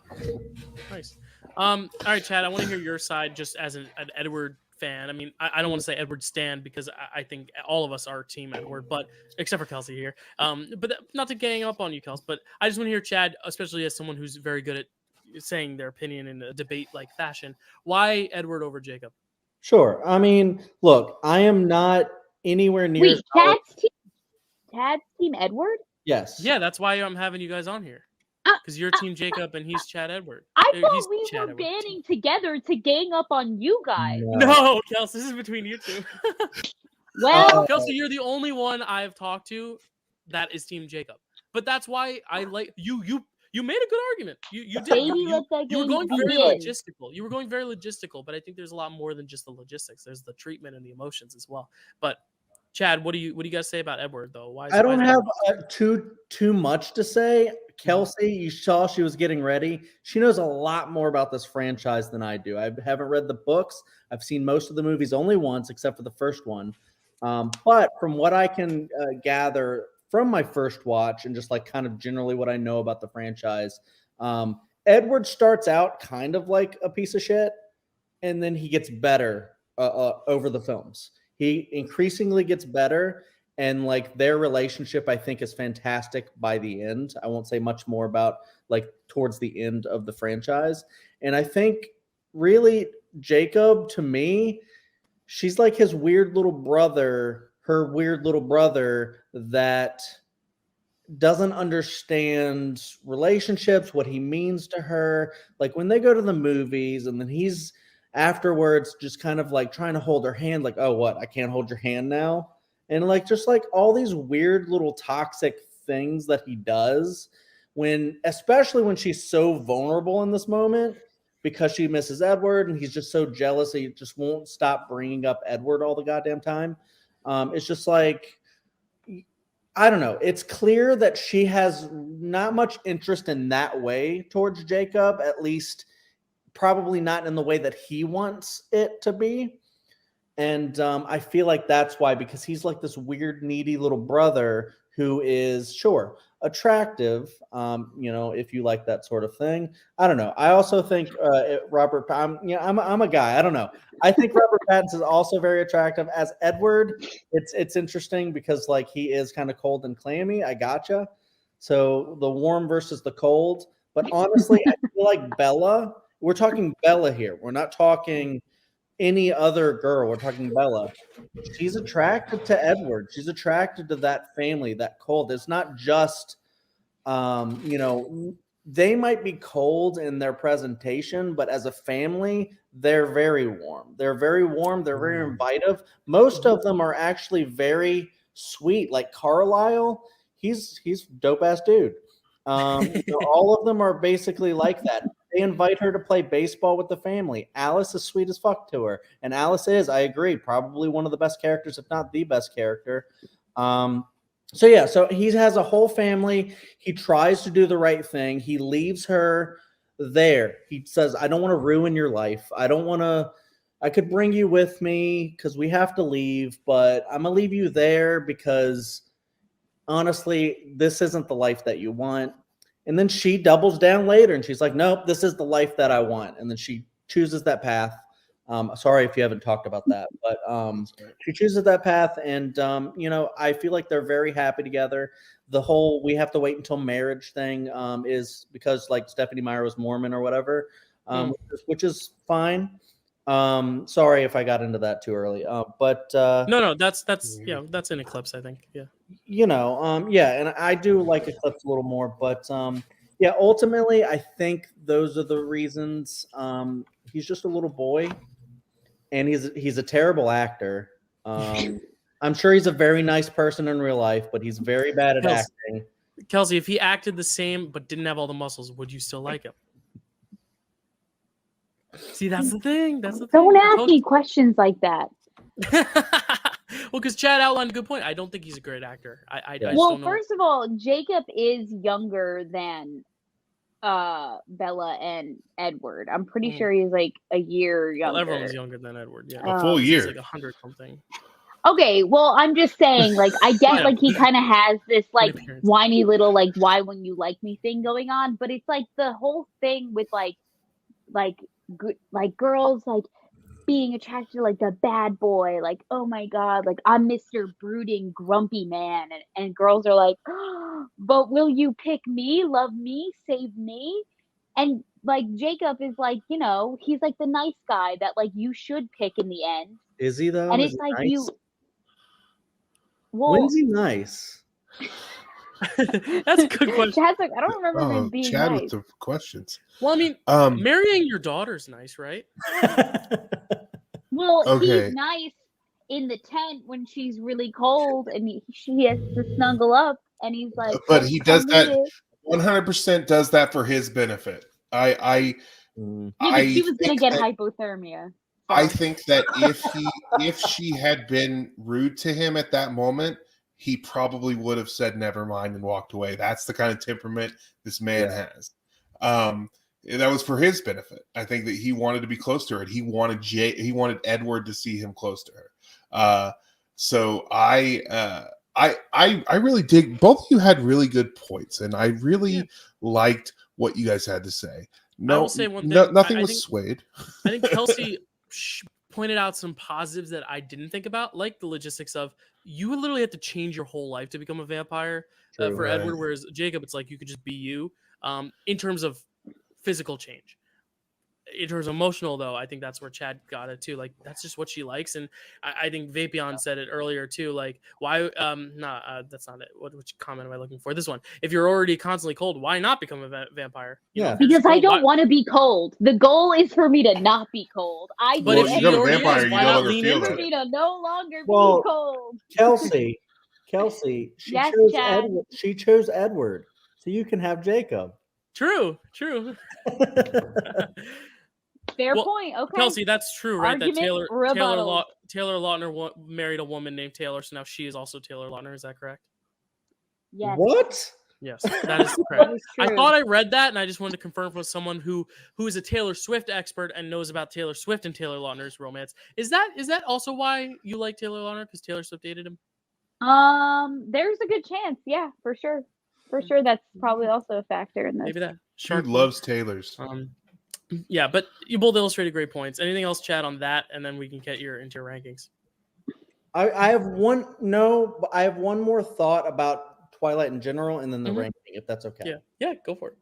Nice. All right, Chad, I want to hear your side just as an Edward fan. I mean, I don't want to say Edward stan because I think all of us are Team Edward, but except for Kelsey here. But not to gang up on you, Kels, but I just want to hear Chad, especially as someone who's very good at saying their opinion in a debate-like fashion. Why Edward over Jacob? Sure. I mean, look, I am not anywhere near. Wait, Chad's Team Edward? Yes. Yeah, that's why I'm having you guys on here. Because you're Team Jacob and he's Chad Edward. I thought we were banding together to gang up on you guys. No, Kelsey, this is between you two. Well, Kelsey, you're the only one I've talked to that is Team Jacob. But that's why I like you. You made a good argument. You did. You were going very logistical. You were going very logistical, but I think there's a lot more than just the logistics. There's the treatment and the emotions as well. But Chad, what do you guys say about Edward though? I don't have too much to say. Kelsey, you saw she was getting ready. She knows a lot more about this franchise than I do. I haven't read the books. I've seen most of the movies only once, except for the first one. But from what I can gather from my first watch and just like kind of generally what I know about the franchise, Edward starts out kind of like a piece of shit, and then he gets better over the films. He increasingly gets better, and like their relationship, I think, is fantastic by the end. I won't say much more about like towards the end of the franchise. And I think really Jacob, to me, she's like his weird little brother, her weird little brother that doesn't understand relationships, what he means to her. Like when they go to the movies and then he's afterwards just kind of like trying to hold her hand, like, oh, what? I can't hold your hand now. And like just like all these weird little toxic things that he does especially when she's so vulnerable in this moment because she misses Edward and he's just so jealous he just won't stop bringing up Edward all the goddamn time. It's just like, I don't know. It's clear that she has not much interest in that way towards Jacob, at least probably not in the way that he wants it to be. And I feel like that's why, because he's like this weird, needy little brother who is, sure, attractive, if you like that sort of thing. I don't know. I also think Robert, I'm a guy. I don't know. I think Robert Pattinson is also very attractive. As Edward, it's interesting because like he is kind of cold and clammy. I gotcha. So the warm versus the cold. But honestly, I feel like Bella, we're talking Bella here. We're not talking any other girl. We're talking Bella. She's attracted to Edward. She's attracted to that family, that cold. It's not just You know, they might be cold in their presentation, but as a family, they're very warm. They're very warm. They're very invitive. Most of them are actually very sweet. Like Carlisle, he's dope ass dude. So all of them are basically like that. They invite her to play baseball with the family. Alice is sweet as fuck to her, and Alice is, I agree, probably one of the best characters, if not the best character. So yeah, so he has a whole family. He tries to do the right thing. He leaves her there. He says, I don't want to ruin your life. I could bring you with me because we have to leave, but I'm going to leave you there because honestly, this isn't the life that you want. And then she doubles down later and she's like, nope, this is the life that I want. And then she chooses that path. Sorry if you haven't talked about that, but she chooses that path, and you know, I feel like they're very happy together. The whole "we have to wait until marriage" thing is because like Stephenie Meyer was Mormon or whatever, which is fine. Sorry if I got into that too early, but no, that's yeah, that's an Eclipse, I think. Yeah, you know, yeah, and I do like Eclipse a little more, but yeah, ultimately, I think those are the reasons. He's just a little boy. And he's a terrible actor. I'm sure he's a very nice person in real life, but he's very bad at acting. Kelsey, if he acted the same but didn't have all the muscles, would you still like him? See, that's the thing. Don't ask me questions like that. Well, because Chad outlined a good point. I don't think he's a great actor. I just well, don't know. first of all, Jacob is younger than Bella and Edward. I'm pretty sure he's like a year younger. Well, everyone's younger than Edward. Yeah, a full year. It's like 100 something. Okay, well, I'm just saying, like, I get like he kind of has this like whiny little like why wouldn't you like me thing going on, but it's like the whole thing with like girls like being attracted to like the bad boy, like, oh my god, like I'm Mr. Brooding grumpy man, and girls are like, oh, but will you pick me, love me, save me? And like Jacob is like, you know, he's like the nice guy that like you should pick in the end. Is he though? And Is it's he like nice? Well, when's he nice? That's a good question. Chad's like, I don't remember him being Chad nice. with the questions. Well, I mean, marrying your daughter's nice, right? Well, Okay. he's nice in the tent when she's really cold and she has to snuggle up, and he's like, but he does that it. 100% does that for his benefit. Yeah, but she was gonna get hypothermia. I think that if she had been rude to him at that moment, he probably would have said never mind and walked away. That's the kind of temperament this man has. That was for his benefit. I think that he wanted to be close to her, and he wanted Edward to see him close to her. So I really dig. Both of you had really good points, and I really liked what you guys had to say. I will say one thing. Nothing was swayed. I think Kelsey pointed out some positives that I didn't think about, like the logistics of you would literally have to change your whole life to become a vampire for Edward, whereas Jacob, it's like you could just be you. In terms of physical change. In terms of emotional, though, I think that's where Chad got it too. Like that's just what she likes, and I think Vapion said it earlier too. Like why? That's not it. Which comment am I looking for? This one. If you're already constantly cold, why not become a vampire? You know, because I don't want to be cold. The goal is for me to not be cold. But if you're a vampire, you no longer feel for me to no longer be cold. Kelsey, she chose Edward, so you can have Jacob. True. Fair point. Okay, Kelsey, that's true, right? Argument, that Taylor Lautner married a woman named Taylor, so now she is also Taylor Lautner. Is that correct? Yes. What? Yes, that is correct. I thought I read that, and I just wanted to confirm with someone who is a Taylor Swift expert and knows about Taylor Swift and Taylor Lautner's romance. Is that also why you like Taylor Lautner? Because Taylor Swift dated him? There's a good chance. Yeah, for sure. For sure, that's probably also a factor in this. Maybe that. She loves Taylor's. Yeah, but you both illustrated great points. Anything else, Chad, on that, and then we can get into your rankings. I have one more thought about Twilight in general, and then the ranking, if that's okay. Yeah, go for it.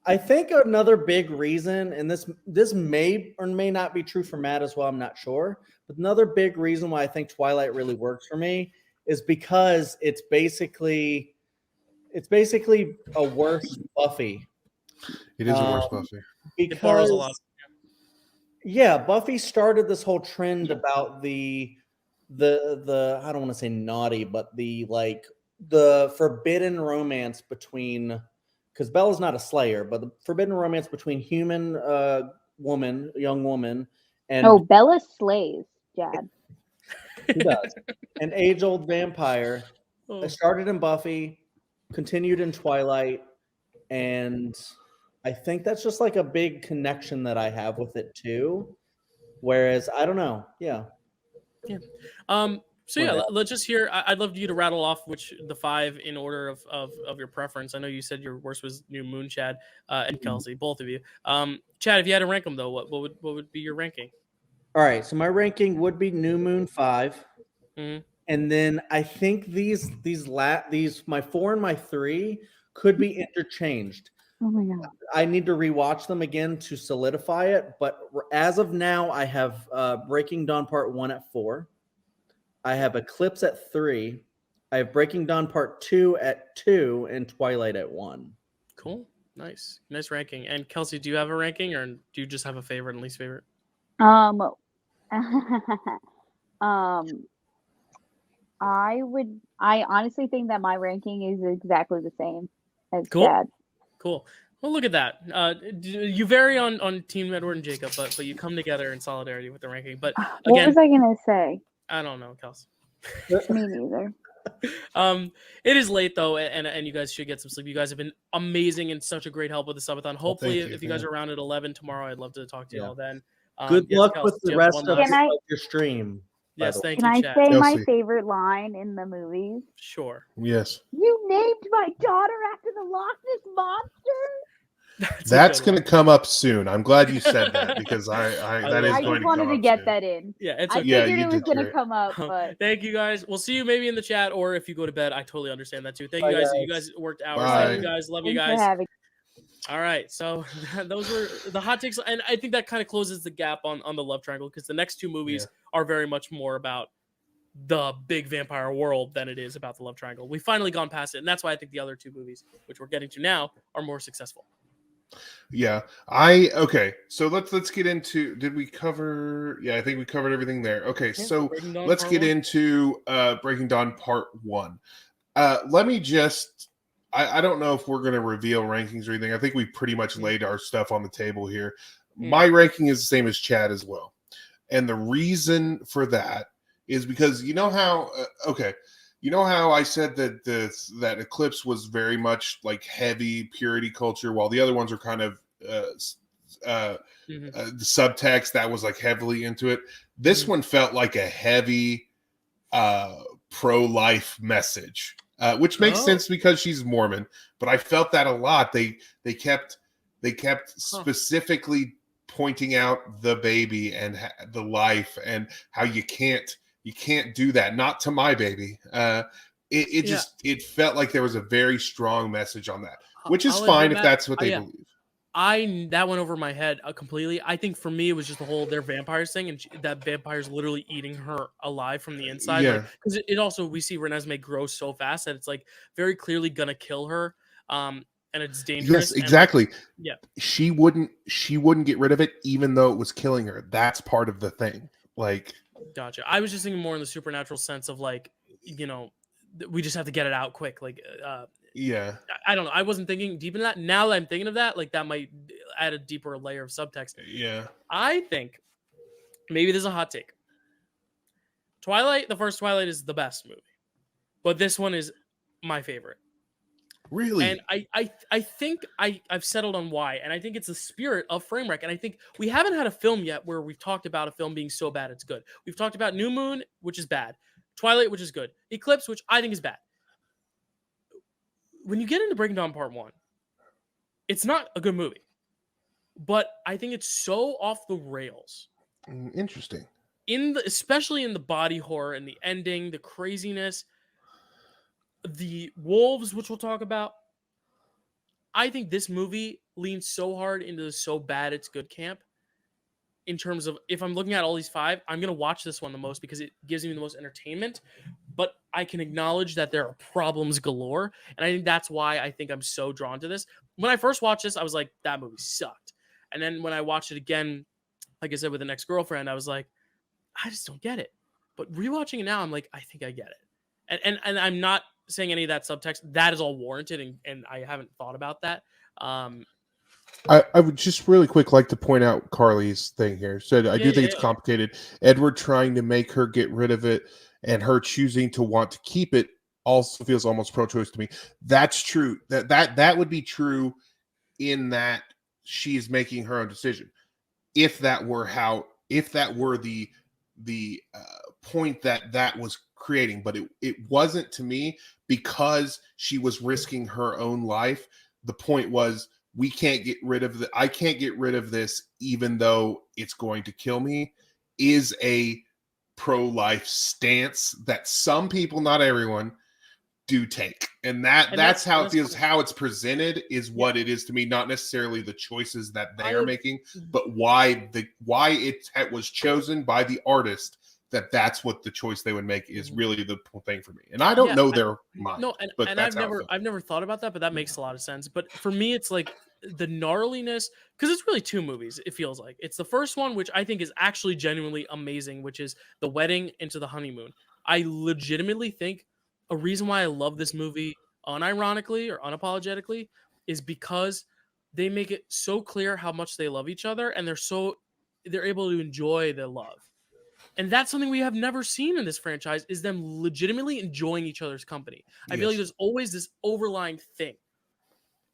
I think another big reason, and this may or may not be true for Matt as well, I'm not sure, but another big reason why I think Twilight really works for me is because it's basically It's basically a worse Buffy. It is a worse Buffy. It borrows a lot. Yeah, Buffy started this whole trend about the I don't want to say naughty, but the forbidden romance between, because Bella's not a slayer, but the forbidden romance between human young woman, and Bella slays, Jad. She does. An age-old vampire. Oh. I started in Buffy, continued in Twilight, and I think that's just like a big connection that I have with it too. Whereas I don't know. Yeah. So yeah, let's just hear. I'd love you to rattle off which the 5 in order of your preference. I know you said your worst was New Moon, Chad, and Kelsey, both of you. Chad, if you had to rank them though, what would be your ranking? All right, so my ranking would be New Moon 5, and then I think these my 4 and my 3 could be interchanged. Oh my god! I need to rewatch them again to solidify it, but as of now, I have Breaking Dawn Part 1 at 4. I have Eclipse at 3. I have Breaking Dawn Part 2 at 2, and Twilight at 1. Cool, nice ranking. And Kelsey, do you have a ranking, or do you just have a favorite and least favorite? I honestly think that my ranking is exactly the same as Cool. Chad. Cool. Well, look at that. You vary on Team Edward and Jacob, but you come together in solidarity with the ranking. But again, what was I gonna say? I don't know, Kelsey. Me neither. It is late though, and you guys should get some sleep. You guys have been amazing and such a great help with the subathon. Hopefully, if you guys are around at 11 tomorrow, I'd love to talk to you all then. Good luck Kelsey, with the you have rest one of last- your stream. Yes, thank Can you, I Chad. say my Kelsey. favorite line in the movies? Sure. Yes. You named my daughter after the Loch Ness monster. That's going to come up soon. I'm glad you said that because that is I going just to wanted come to up get soon. that in. Yeah, it's I okay. Yeah, figured you it was did going to great. come up, but Thank you guys. We'll see you maybe in the chat, or if you go to bed, I totally understand that too. Thank you Bye, guys. guys. You guys worked hours. Bye. Thank you guys. Love you thanks for guys. having. All right, so those were the hot takes, and I think that kind of closes the gap on the love triangle because the next 2 movies are very much more about the big vampire world than it is about the love triangle. We've finally gone past it, and that's why I think the other 2 movies, which we're getting to now, are more successful. Yeah. Okay. So let's get into. Did we cover? Yeah, I think we covered everything there. Okay. Yeah, So Breaking Dawn let's Part get 1. into Breaking Dawn Part 1. Let me just. I don't know if we're going to reveal rankings or anything. I think we pretty much laid our stuff on the table here. My ranking is the same as Chad as well, and the reason for that is because you know how. You know how I said that that Eclipse was very much like heavy purity culture, while the other ones are kind of the subtext that was like heavily into it. This one felt like a heavy pro-life message, which makes sense because she's Mormon. But I felt that a lot. They kept specifically pointing out the baby and the life and how you can't do that. Not to my baby. It felt like there was a very strong message on that, which is fine if that's what they believe. That went over my head completely. I think for me, it was just the whole their vampires thing, and that vampires literally eating her alive from the inside. Yeah. Because it also, we see Renesmee grow so fast that it's like very clearly gonna kill her. And it's dangerous. Yes, exactly. Yeah. She wouldn't get rid of it, even though it was killing her. That's part of the thing. Like, gotcha. I was just thinking more in the supernatural sense of like, we just have to get it out quick. Like, yeah. I don't know. I wasn't thinking deep in that. Now that I'm thinking of that, like that might add a deeper layer of subtext. Yeah. I think maybe there's a hot take. Twilight, the first Twilight is the best movie, but this one is my favorite. Really? And I think I've settled on why. And I think it's the spirit of Framewreck. And I think we haven't had a film yet where we've talked about a film being so bad it's good. We've talked about New Moon, which is bad. Twilight, which is good. Eclipse, which I think is bad. When you get into Breaking Dawn Part 1, it's not a good movie. But I think it's so off the rails. Interesting. Especially in the body horror and the ending, the craziness, the wolves, which we'll talk about. I think this movie leans so hard into the so bad it's good camp. In terms of, if I'm looking at all these 5, I'm going to watch this one the most because it gives me the most entertainment. But I can acknowledge that there are problems galore, and I think that's why I think I'm so drawn to this. When I first watched this, I was like, that movie sucked. And then when I watched it again, like I said, with an ex-girlfriend, I was like, I just don't get it. But rewatching it now, I'm like, I think I get it. And I'm not saying any of that subtext. That is all warranted, and I haven't thought about that. I would just really quick like to point out Carly's thing here. So I do think it's complicated. Edward trying to make her get rid of it and her choosing to want to keep it also feels almost pro-choice to me. That's true. That would be true in that she's making her own decision. If that were the point that was creating, but it wasn't to me, because she was risking her own life. The point was, I can't get rid of this, even though it's going to kill me, is a pro-life stance that some people, not everyone, do take. And that's how it feels. How it's presented is what it is to me, not necessarily the choices that they are making, but why it was chosen by the artist. That's what the choice they would make is really the thing for me. And I don't know their mind. No, and I've never thought about that, but that makes a lot of sense. But for me, it's like the gnarliness, because it's really two movies. It feels like it's the first one, which I think is actually genuinely amazing, which is The Wedding into the Honeymoon. I legitimately think a reason why I love this movie unironically or unapologetically is because they make it so clear how much they love each other, and they're able to enjoy their love. And that's something we have never seen in this franchise, is them legitimately enjoying each other's company. I feel like there's always this overlying thing.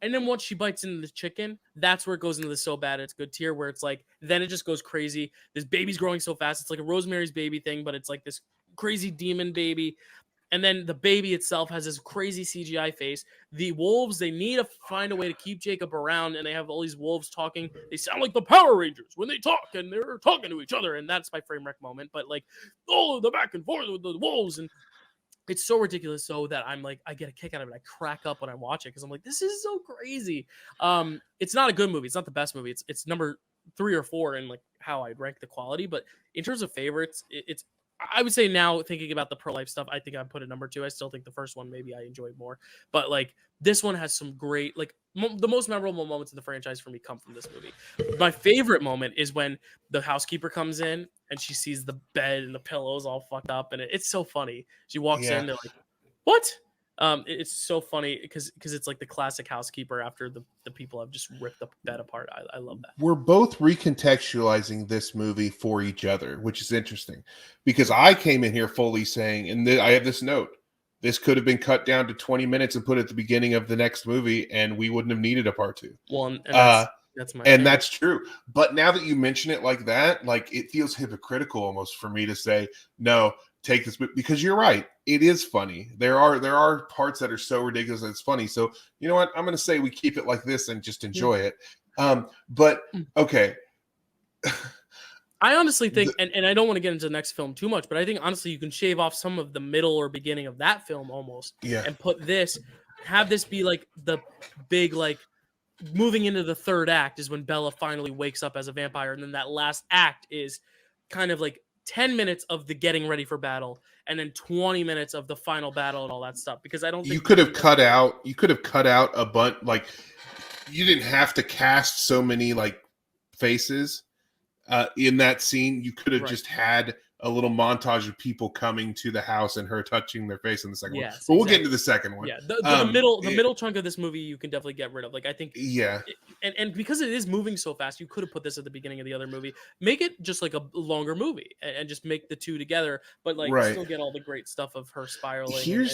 And then once she bites into the chicken, that's where it goes into the so bad it's good tier, where it's like, then it just goes crazy. This baby's growing so fast. It's like a Rosemary's Baby thing, but it's like this crazy demon baby. And then the baby itself has this crazy CGI face. The wolves, they need to find a way to keep Jacob around, and they have all these wolves talking. They sound like the Power Rangers when they talk, and they're talking to each other, and that's my Framewreck moment. But like, the back and forth with the wolves, and it's so ridiculous, so that I'm like, I get a kick out of it. I crack up when I watch it because I'm like, this is so crazy. It's not a good movie. It's not the best movie. It's number 3 or 4 in like how I'd rank the quality. But in terms of favorites, it's I would say now, thinking about the pro-life stuff, I think I'd put it number 2. I still think the first one maybe I enjoyed more, but like this one has some great, like the most memorable moments in the franchise for me come from this movie. My favorite moment is when the housekeeper comes in and she sees the bed and the pillows all fucked up, and it's so funny. She walks in, they're like, "What?" It's so funny because it's like the classic housekeeper after the people have just ripped the bed apart. I love that. We're both recontextualizing this movie for each other, which is interesting, because I came in here fully saying, and I have this note, this could have been cut down to 20 minutes and put at the beginning of the next movie, and we wouldn't have needed a part 2. Well, and that's my and that's true. But now that you mention it like that, like it feels hypocritical almost for me to say, no, take this, because you're right. It is funny. There are parts that are so ridiculous that it's funny. So you know what? I'm going to say we keep it like this and just enjoy it. But okay. I honestly think, and I don't want to get into the next film too much, but I think honestly you can shave off some of the middle or beginning of that film almost, and put this, have this be like the big, like moving into the third act is when Bella finally wakes up as a vampire, and then that last act is kind of like 10 minutes of the getting ready for battle, and then 20 minutes of the final battle and all that stuff. Because I don't think you could have cut out a bunch, like you didn't have to cast so many like faces in that scene. You could have just had a little montage of people coming to the house and her touching their face in the second one. But we'll get into the second one. Yeah, the middle chunk of this movie you can definitely get rid of. Like I think, and because it is moving so fast, you could have put this at the beginning of the other movie. Make it just like a longer movie and just make the two together, but like still get all the great stuff of her spiraling and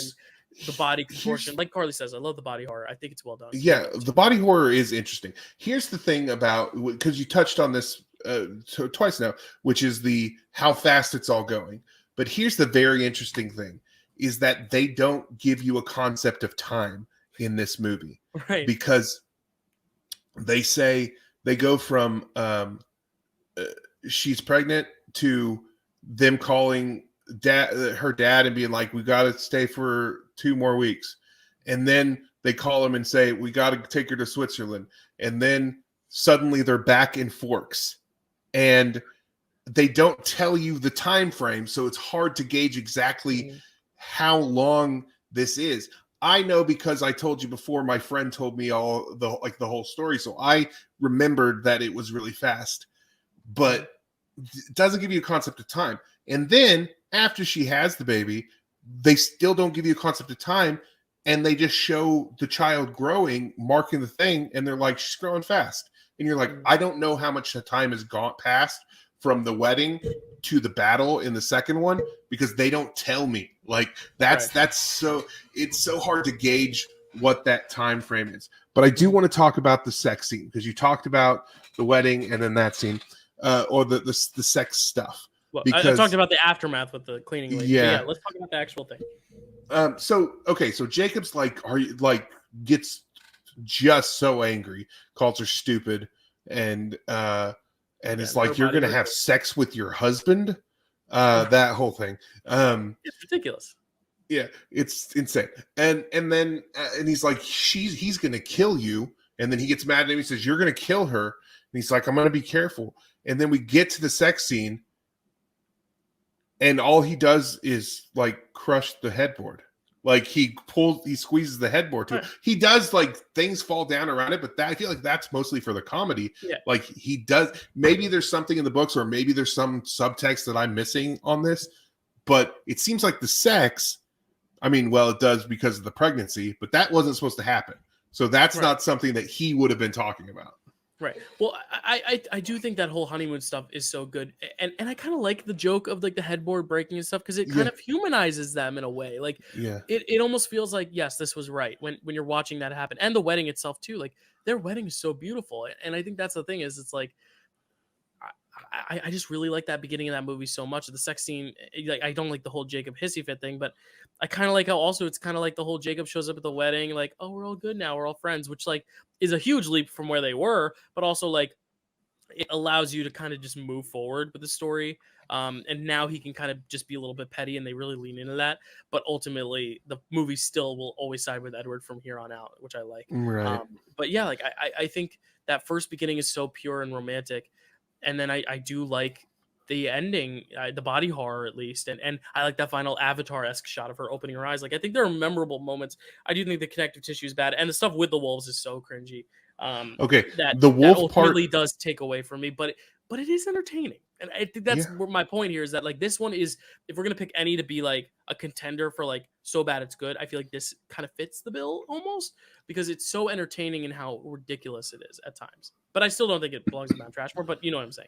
the body contortion. Like Carly says, I love the body horror. I think it's well done. Yeah, the body horror is interesting. Here's the thing about, because you touched on this twice now, which is the how fast it's all going. But here's the very interesting thing, is that they don't give you a concept of time in this movie, right? Because they say they go from she's pregnant to them calling her dad and being like, we got to stay for 2 more weeks, and then they call him and say, we got to take her to Switzerland, and then suddenly they're back in Forks. And they don't tell you the time frame, so it's hard to gauge exactly how long this is. I know because I told you before, my friend told me all the whole story, so I remembered that it was really fast, but it doesn't give you a concept of time. And then after she has the baby, they still don't give you a concept of time, and they just show the child growing, marking the thing, and they're like, she's growing fast. And you're like, I don't know how much time has gone past from the wedding to the battle in the second one, because they don't tell me. Like that's so, it's so hard to gauge what that time frame is. But I do want to talk about the sex scene, because you talked about the wedding and then that scene, or the sex stuff. Well, because I talked about the aftermath with the cleaning lady. Yeah. Let's talk about the actual thing. So Jacob's like, are you like, gets just so angry, calls her stupid, and it's like, you're gonna have sex with your husband, that whole thing. It's ridiculous. Yeah, it's insane. And then he's like, he's gonna kill you. And then he gets mad at him. He says, you're gonna kill her. And he's like, I'm gonna be careful. And then we get to the sex scene, and all he does is like crush the headboard. Like he squeezes the headboard to it. He does, like, things fall down around it, but I feel like that's mostly for the comedy. Yeah. Like he does, maybe there's something in the books, or maybe there's some subtext that I'm missing on this, but it seems like the sex, I mean, well, it does because of the pregnancy, but that wasn't supposed to happen. So that's not something that he would have been talking about. Right. Well, I do think that whole honeymoon stuff is so good, and I kind of like the joke of like the headboard breaking and stuff, because it kind of humanizes them in a way. Like, it almost feels like, yes, this was right when you're watching that happen, and the wedding itself too. Like, their wedding is so beautiful, and I think that's the thing is, it's like, I just really like that beginning of that movie so much. The sex scene, like, I don't like the whole Jacob hissy fit thing, but I kind of like how also it's kind of like the whole Jacob shows up at the wedding, like, oh, we're all good now, we're all friends, which like is a huge leap from where they were, but also like it allows you to kind of just move forward with the story. And now he can kind of just be a little bit petty, and they really lean into that. But ultimately, the movie still will always side with Edward from here on out, which I like. Right. But yeah, like I think that first beginning is so pure and romantic. And then I do like the ending, the body horror at least, and I like that final Avatar-esque shot of her opening her eyes. Like, I think there are memorable moments. I do think the connective tissue is bad, and the stuff with the wolves is so cringy. That the wolf that part ultimately does take away from me, but it is entertaining, and I think that's where my point here is that, like, this one is, if we're gonna pick any to be like a contender for like so bad it's good, I feel like this kind of fits the bill almost, because it's so entertaining and how ridiculous it is at times. But I still don't think it belongs in Mount Trashmore. But you know what I'm saying.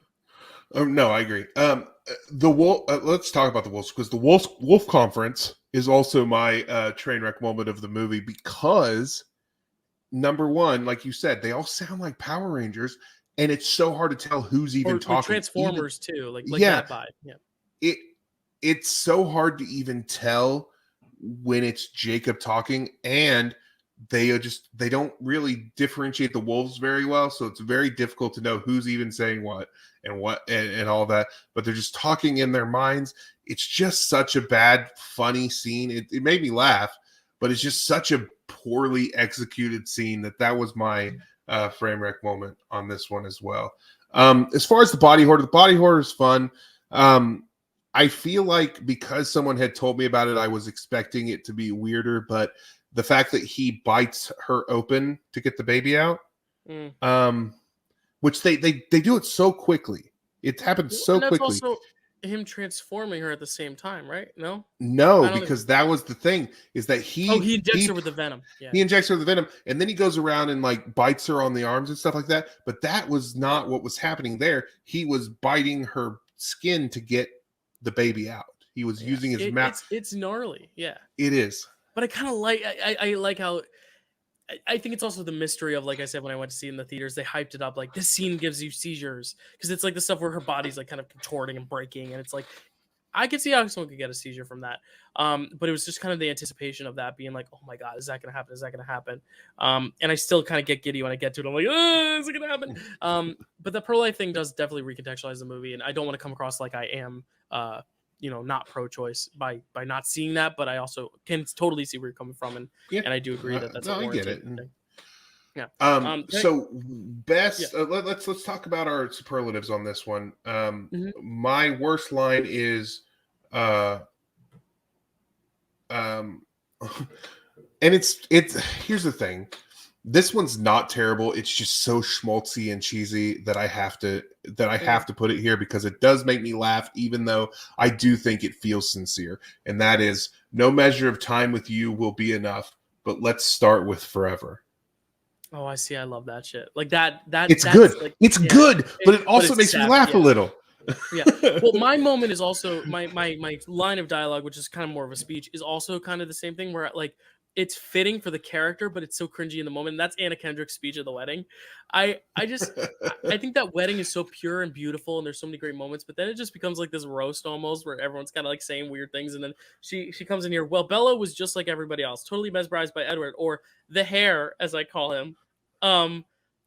No, I agree. The wolf. Let's talk about the wolves, because the wolf conference is also my train wreck moment of the movie, because number one, like you said, they all sound like Power Rangers, and it's so hard to tell who's even talking. Transformers too, like that vibe. Yeah, it's so hard to even tell when it's Jacob talking, and they don't really differentiate the wolves very well, so it's very difficult to know who's even saying what and all that, but they're just talking in their minds. It's just such a bad, funny scene. It made me laugh, but it's just such a poorly executed scene that was my frame wreck moment on this one as well. As far as the body horror is fun. I feel like because someone had told me about it, I was expecting it to be weirder, but the fact that he bites her open to get the baby out, which they do it so quickly. It happens so quickly. Also him transforming her at the same time, right? No, because that was the thing, is that he injects her with the venom. Yeah. He injects her with the venom, and then he goes around and like bites her on the arms and stuff like that. But that was not what was happening there. He was biting her skin to get the baby out. He was using his mouth. It's gnarly. Yeah, it is. But I kind of like, I like how, I think it's also the mystery of, like I said, when I went to see it in the theaters, they hyped it up like this scene gives you seizures, because it's like the stuff where her body's like kind of contorting and breaking, and it's like, I could see how someone could get a seizure from that. But it was just kind of the anticipation of that being like, oh my God, is that going to happen? Is that going to happen? And I still kind of get giddy when I get to it. I'm like, is it going to happen? But the pro-life thing does definitely recontextualize the movie, and I don't want to come across like I am, not pro-choice by not seeing that, but I also can totally see where you're coming from, and I do agree that's I get it. Thing. Yeah. So best. Let's talk about our superlatives on this one. My worst line is, and it's here's the thing. This one's not terrible. It's just so schmaltzy and cheesy that I have to put it here because it does make me laugh, even though I do think it feels sincere. And that is, no measure of time with you will be enough, but let's start with forever. Oh, I see. I love that shit. Like that. It's that's good. Like, it's good, but it also makes me laugh a little. Yeah. Well, my moment is also my line of dialogue, which is kind of more of a speech, is also kind of the same thing where like it's fitting for the character, but it's so cringy in the moment. And that's Anna Kendrick's speech at the wedding. I think that wedding is so pure and beautiful, and there's so many great moments. But then it just becomes like this roast almost, where everyone's kind of like saying weird things, and then she comes in here. Well, Bella was just like everybody else, totally mesmerized by Edward, or the hair, as I call him. And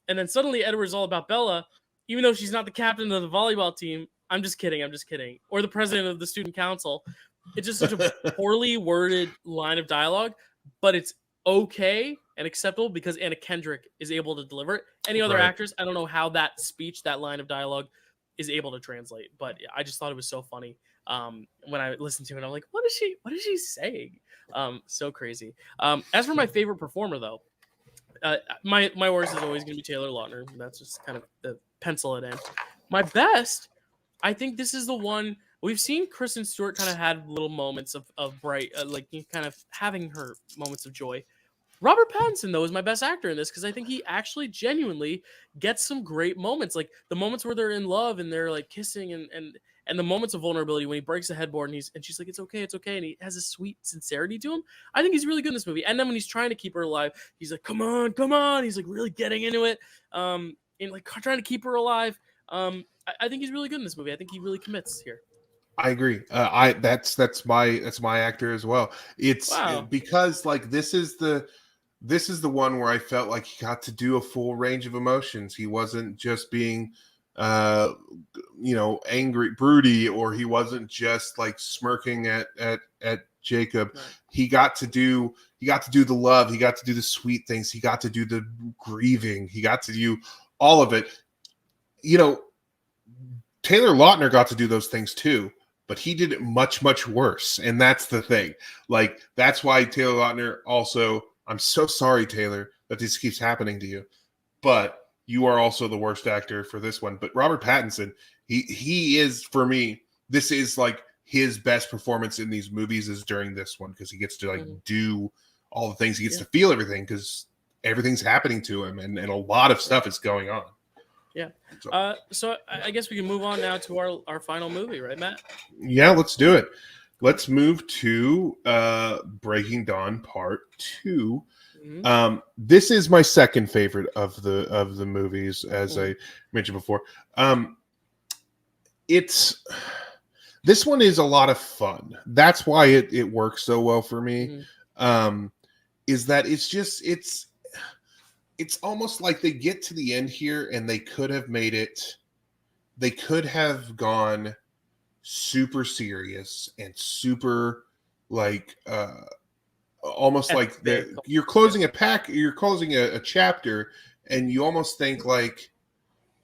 then suddenly Edward's all about Bella, even though she's not the captain of the volleyball team. I'm just kidding. Or the president of the student council. It's just such a poorly worded line of dialogue, but it's okay and acceptable because Anna Kendrick is able to deliver it. Any other actors, I don't know how that speech, that line of dialogue is able to translate, but I just thought it was so funny. When I listened to it, I'm like, what is she saying? So crazy. As for my favorite performer though, my worst is always going to be Taylor Lautner. That's just kind of the pencil it in. My best, I think this is the one we've seen. Kristen Stewart kind of had little moments of bright, like kind of having her moments of joy. Robert Pattinson, though, is my best actor in this because I think he actually genuinely gets some great moments, like the moments where they're in love and they're like kissing, and the moments of vulnerability when he breaks the headboard and she's like, it's okay, and he has a sweet sincerity to him. I think he's really good in this movie. And then when he's trying to keep her alive, he's like, come on, he's like really getting into it, and like trying to keep her alive. I think he's really good in this movie. I think he really commits here. I agree. That's my actor as well. It's because like this is the one where I felt like he got to do a full range of emotions. He wasn't just being angry, broody, or he wasn't just like smirking at Jacob. Right. He got to do the love, he got to do the sweet things, he got to do the grieving, he got to do all of it. Taylor Lautner got to do those things too, but he did it much, much worse. And that's the thing. Like, that's why Taylor Lautner also, I'm so sorry, Taylor, that this keeps happening to you, but you are also the worst actor for this one. But Robert Pattinson, he is, for me, this is like his best performance in these movies is during this one, because he gets to like do all the things. He gets to feel everything because everything's happening to him, and a lot of stuff is going on. Yeah. So I guess we can move on now to our final movie, right, Matt? Yeah, let's do it. Let's move to Breaking Dawn Part 2. Mm-hmm. This is my second favorite of the movies, as I mentioned before. This one is a lot of fun. That's why it works so well for me. Mm-hmm. Is that it's almost like they get to the end here and they could have gone super serious and super like almost like you're closing a chapter, and you almost think like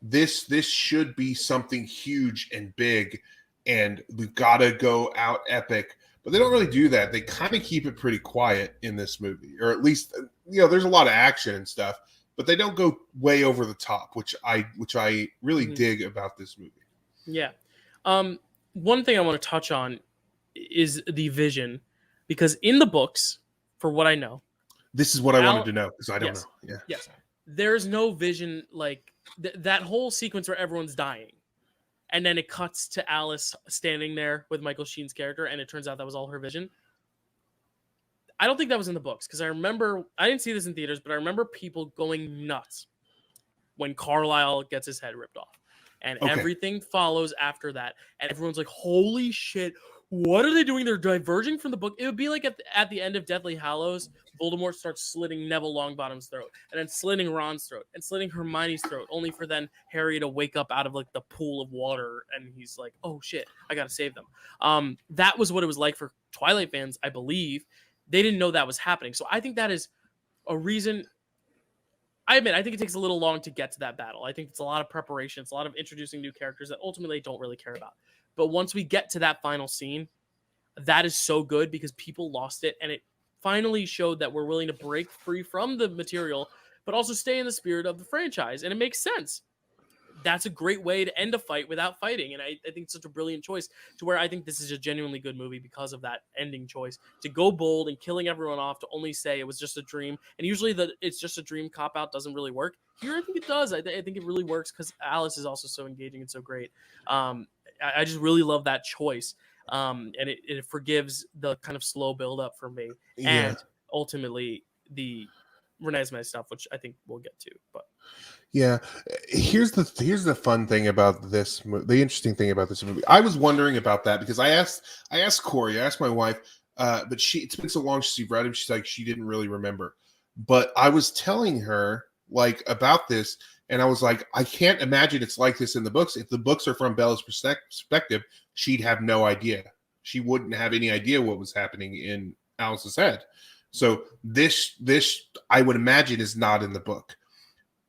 this should be something huge and big and we've got to go out epic. But they don't really do that. They kind of keep it pretty quiet in this movie, or at least, there's a lot of action and stuff, but they don't go way over the top, which I really dig about this movie. Yeah. One thing I want to touch on is the vision, because in the books, for what I know, this is what I wanted to know, because I don't know. Yeah. Yes. There's no vision like that whole sequence where everyone's dying. And then it cuts to Alice standing there with Michael Sheen's character, and it turns out that was all her vision. I don't think that was in the books, because I didn't see this in theaters, but I remember people going nuts when Carlisle gets his head ripped off. And everything follows after that. And everyone's like, holy shit, what are they doing? They're diverging from the book. It would be like at the end of Deathly Hallows, Voldemort starts slitting Neville Longbottom's throat, and then slitting Ron's throat, and slitting Hermione's throat, only for then Harry to wake up out of like the pool of water, and he's like, oh shit, I gotta save them. That was what it was like for Twilight fans, I believe. They didn't know that was happening. So I think that is a reason. I admit, I think it takes a little long to get to that battle. I think it's a lot of preparation. It's a lot of introducing new characters that ultimately I don't really care about. But once we get to that final scene, that is so good because people lost it, and it finally showed that we're willing to break free from the material, but also stay in the spirit of the franchise, and it makes sense. That's a great way to end a fight without fighting, and I think it's such a brilliant choice, to where I think this is a genuinely good movie because of that ending choice, to go bold and killing everyone off, to only say it was just a dream. And usually the it's just a dream cop out doesn't really work. Here I think it does. I think it really works because Alice is also so engaging and so great. I just really love that choice, and it forgives the kind of slow build up for me, and ultimately the Renesmee stuff, which I think we'll get to. But yeah, here's the fun thing about this, the interesting thing about this movie. I was wondering about that because I asked Corey, I asked my wife, but it's been so long since she read it. She's like, she didn't really remember. But I was telling her like about this, and I was like, I can't imagine it's like this in the books. If the books are from Bella's perspective, she'd have no idea. She wouldn't have any idea what was happening in Alice's head. So this I would imagine is not in the book.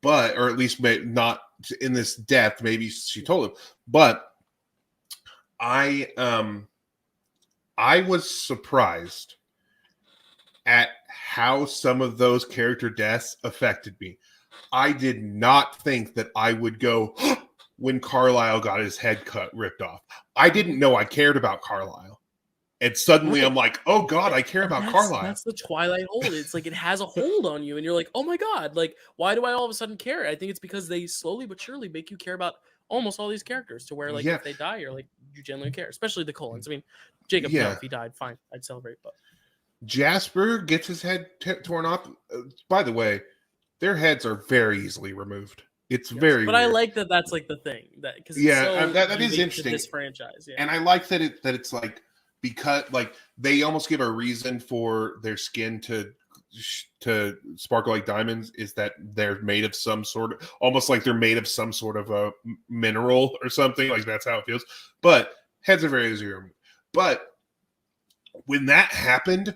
But, or at least not in this depth. Maybe she told him. But I was surprised at how some of those character deaths affected me. I did not think that I would go when Carlisle got his head ripped off. I didn't know I cared about Carlisle. And suddenly I'm like, oh God, I care about Carlisle. That's the Twilight hold. It's like it has a hold on you, and you're like, oh my God, like why do I all of a sudden care? I think it's because they slowly but surely make you care about almost all these characters, to where like if they die, you're like, you genuinely care, especially the Cullens. I mean, Jacob, no, if he died, fine, I'd celebrate. But Jasper gets his head torn off. By the way, their heads are very easily removed. It's very, but weird. I like that. That's like the thing that because that is interesting. This franchise, and I like that it's like. Because like they almost give a reason for their skin to sparkle like diamonds is that they're made of some sort of, almost like they're made of some sort of a mineral or something, like that's how it feels. But heads are very easy to remove. But when that happened,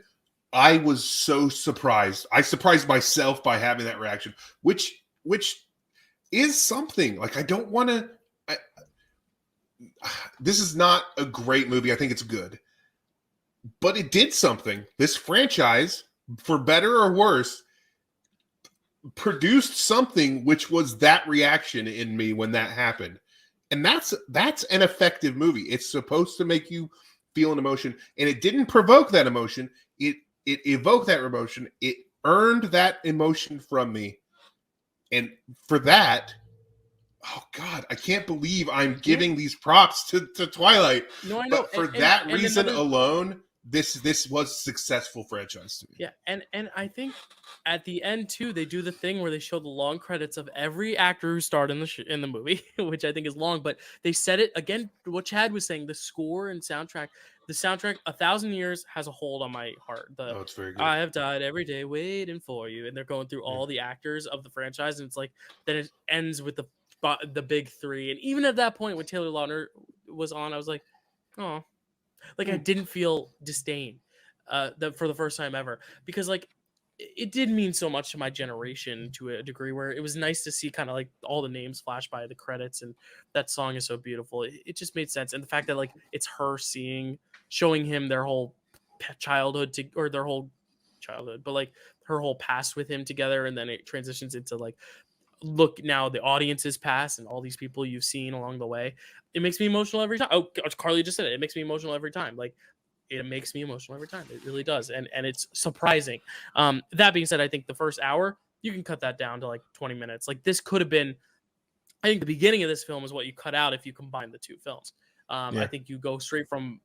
I was so surprised. I surprised myself by having that reaction, which is something. Like I don't want to. This is not a great movie. I think it's good. But it did something. This franchise, for better or worse, produced something which was that reaction in me when that happened. And that's an effective movie. It's supposed to make you feel an emotion. And it didn't provoke that emotion. It evoked that emotion. It earned that emotion from me. And for that, oh God, I can't believe I'm giving these props to Twilight. No, I know. But for that reason alone, this was a successful franchise to me. Yeah, and I think at the end too, they do the thing where they show the long credits of every actor who starred in the movie, which I think is long, but they said it again. What Chad was saying, the score and soundtrack. The soundtrack, 1,000 Years, has a hold on my heart. It's very good. I have died every day waiting for you, and they're going through all the actors of the franchise, and it's like then it ends with the big three. And even at that point when Taylor Lautner was on, I was like, oh. Like I didn't feel disdain for the first time ever, because like it did mean so much to my generation to a degree where it was nice to see kind of like all the names flash by the credits, and that song is so beautiful. It just made sense. And the fact that like it's her showing him their whole childhood but like her whole past with him together, and then it transitions into like, look now the audience's past and all these people you've seen along the way. It makes me emotional every time. Oh, Carly just said it. It makes me emotional every time. Like it makes me emotional every time. It really does. And it's surprising. That being said, I think the first hour, you can cut that down to like 20 minutes. Like this could have been, I think the beginning of this film is what you cut out if you combine the two films. I think you go straight from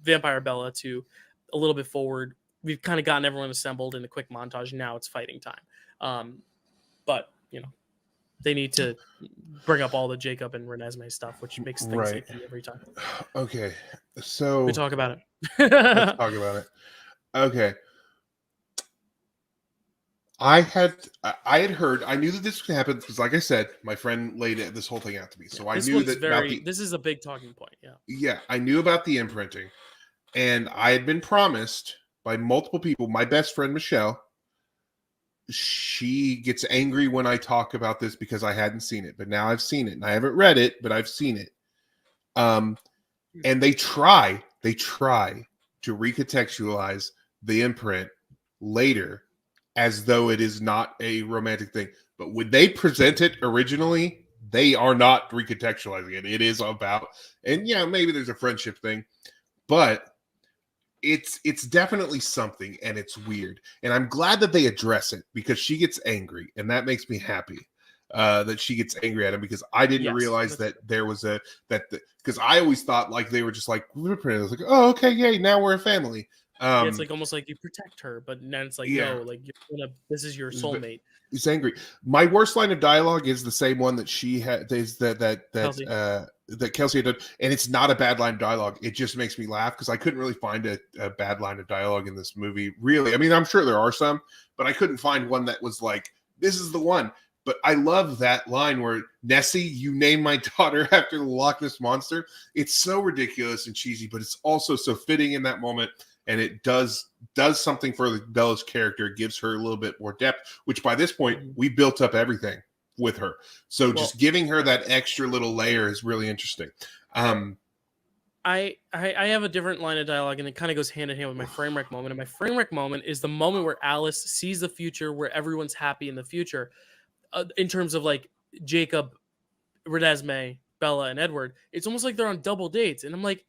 Vampire Bella to a little bit forward. We've kind of gotten everyone assembled in a quick montage. Now it's fighting time. But you know, they need to bring up all the Jacob and Renesmee stuff, which makes things icky every time. Okay, so we talk about it. Let's talk about it. Okay, I had heard. I knew that this could happen because, like I said, my friend laid this whole thing out to me. So I knew that this is a big talking point. Yeah, I knew about the imprinting, and I had been promised by multiple people. My best friend Michelle. She gets angry when I talk about this because I hadn't seen it, but now I've seen it, and I haven't read it, but I've seen it. And they try to recontextualize the imprint later as though it is not a romantic thing. But when they present it originally, they are not recontextualizing it. It is about, and yeah, maybe there's a friendship thing, but it's definitely something, and it's weird. And I'm glad that they address it, because she gets angry, and that makes me happy. That she gets angry at him, because I didn't realize that there was because I always thought like they were just like, I was like, oh, okay, yay, now we're a family. It's like almost like you protect her, but then it's like, no, like this is your soulmate. He's angry. My worst line of dialogue is the same one that she had. Is that Kelsey had done, and it's not a bad line of dialogue. It just makes me laugh, because I couldn't really find a bad line of dialogue in this movie. Really, I mean, I'm sure there are some, but I couldn't find one that was like, this is the one. But I love that line where, Nessie, you name my daughter after the Loch Ness Monster. It's so ridiculous and cheesy, but it's also so fitting in that moment. And it does something for Bella's character. It gives her a little bit more depth, which by this point, we built up everything with her. So just giving her that extra little layer is really interesting. I have a different line of dialogue, and it kind of goes hand in hand with my Framewreck moment. And my Framewreck moment is the moment where Alice sees the future, where everyone's happy in the future. In terms of like Jacob, Renesmee, Bella, and Edward, it's almost like they're on double dates. And I'm like,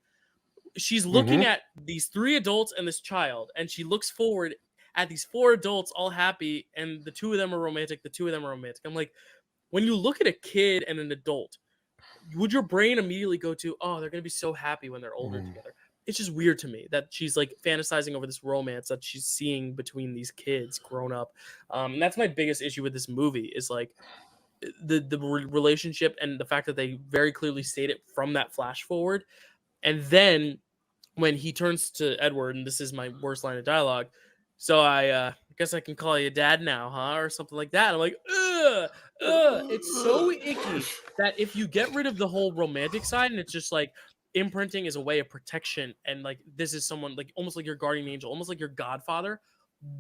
she's looking at these 3 adults and this child, and she looks forward at these 4 adults all happy, and the 2 of them are romantic. The 2 of them are romantic. I'm like, when you look at a kid and an adult, would your brain immediately go to, oh, they're going to be so happy when they're older together? It's just weird to me that she's like fantasizing over this romance that she's seeing between these kids grown up. And that's my biggest issue with this movie, is like the relationship, and the fact that they very clearly state it from that flash forward. And then when he turns to Edward, and this is my worst line of dialogue, so I guess I can call you dad now, huh? Or something like that. I'm like, ugh. It's so icky that if you get rid of the whole romantic side, and it's just like, imprinting is a way of protection, and like this is someone like almost like your guardian angel, almost like your godfather,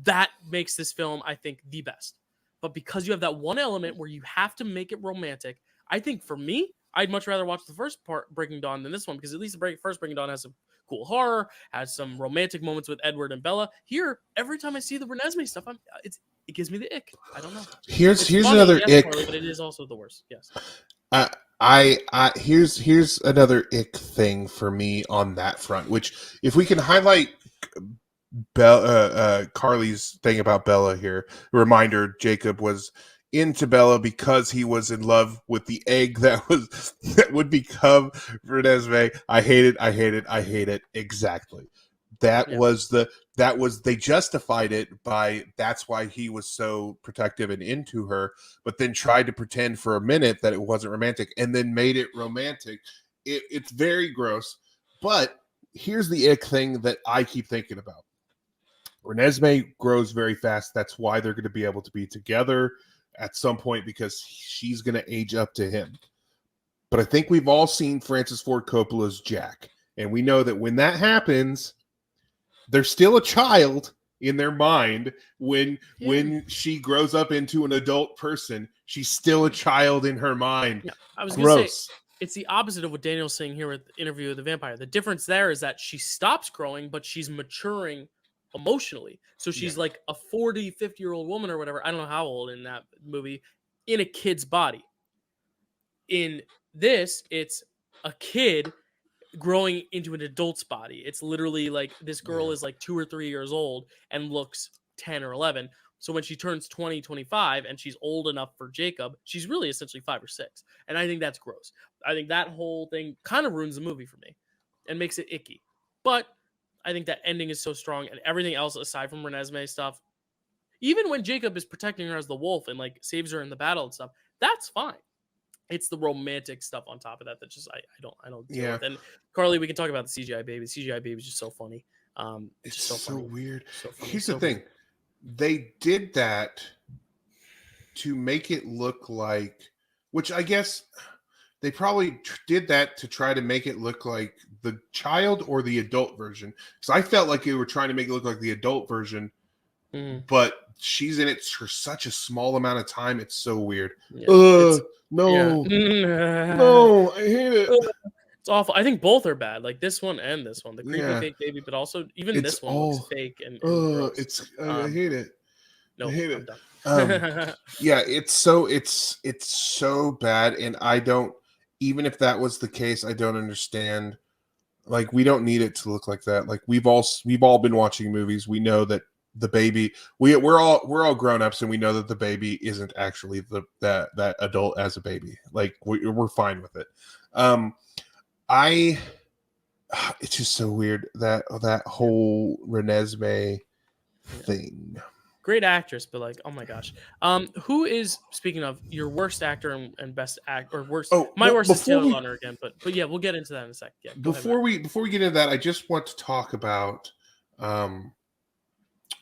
that makes this film, I think, the best. But because you have that one element where you have to make it romantic, I think for me, I'd much rather watch the first part, Breaking Dawn, than this one, because at least the first Breaking Dawn has some cool horror, has some romantic moments with Edward and Bella. Here, every time I see the Renesmee stuff, it gives me the ick. I don't know. Here's funny, another yes, ick, Carly, but it is also the worst. Yes. Here's another ick thing for me on that front, which, if we can highlight Carly's thing about Bella here, reminder, Jacob was into Bella because he was in love with the egg that would become Renesmee. I hate it. Exactly. They justified it by, that's why he was so protective and into her, but then tried to pretend for a minute that it wasn't romantic, and then made it romantic. It's very gross. But here's the ick thing that I keep thinking about. Renesmee grows very fast. That's why they're going to be able to be together at some point, because she's going to age up to him. But I think we've all seen Francis Ford Coppola's Jack, and we know that when that happens, they're still a child in their mind. When she grows up into an adult person, she's still a child in her mind. Yeah, I was going to say, it's the opposite of what Daniel's saying here with Interview with the Vampire. The difference there is that she stops growing, but she's maturing emotionally. So she's like a 40, 50-year-old woman or whatever. I don't know how old in that movie, in a kid's body. In this, it's a kid growing into an adult's body. It's literally like this girl is like 2 or 3 years old and looks 10 or 11. So when she turns 20, 25, and she's old enough for Jacob, she's really essentially 5 or 6. And I think that's gross. I think that whole thing kind of ruins the movie for me and makes it icky. But I think that ending is so strong, and everything else aside from Renesmee stuff, even when Jacob is protecting her as the wolf and like saves her in the battle and stuff, that's fine. It's the romantic stuff on top of that that just I don't deal with. And Carly, we can talk about the CGI baby. CGI baby is just so funny. It's just so weird. So funny. Here's the thing. They did that to make it look like, which I guess they probably did that to try to make it look like the child or the adult version. Because I felt like they were trying to make it look like the adult version, but she's in it for such a small amount of time. It's so weird. No, I hate it. It's awful. I think both are bad. Like this one and this one, the creepy Yeah. fake baby, but also even It's this one all- looks fake and Oh, gross. I hate it. No, I hate I'm it. done. Yeah, it's so bad, and I don't. Even if that was the case, I don't understand. Like, we don't need it to look like that. Like, we've all been watching movies. We know that the baby. We're all grown ups, and we know that the baby isn't actually that adult as a baby. Like, we're fine with it. It's just so weird that whole Renesmee thing. Great actress, but like, oh my gosh. Who is, speaking of your worst actor and best act or worst? My worst is Taylor Lautner again, but yeah, we'll get into that in a second. Yeah, before we get into that, I just want to talk about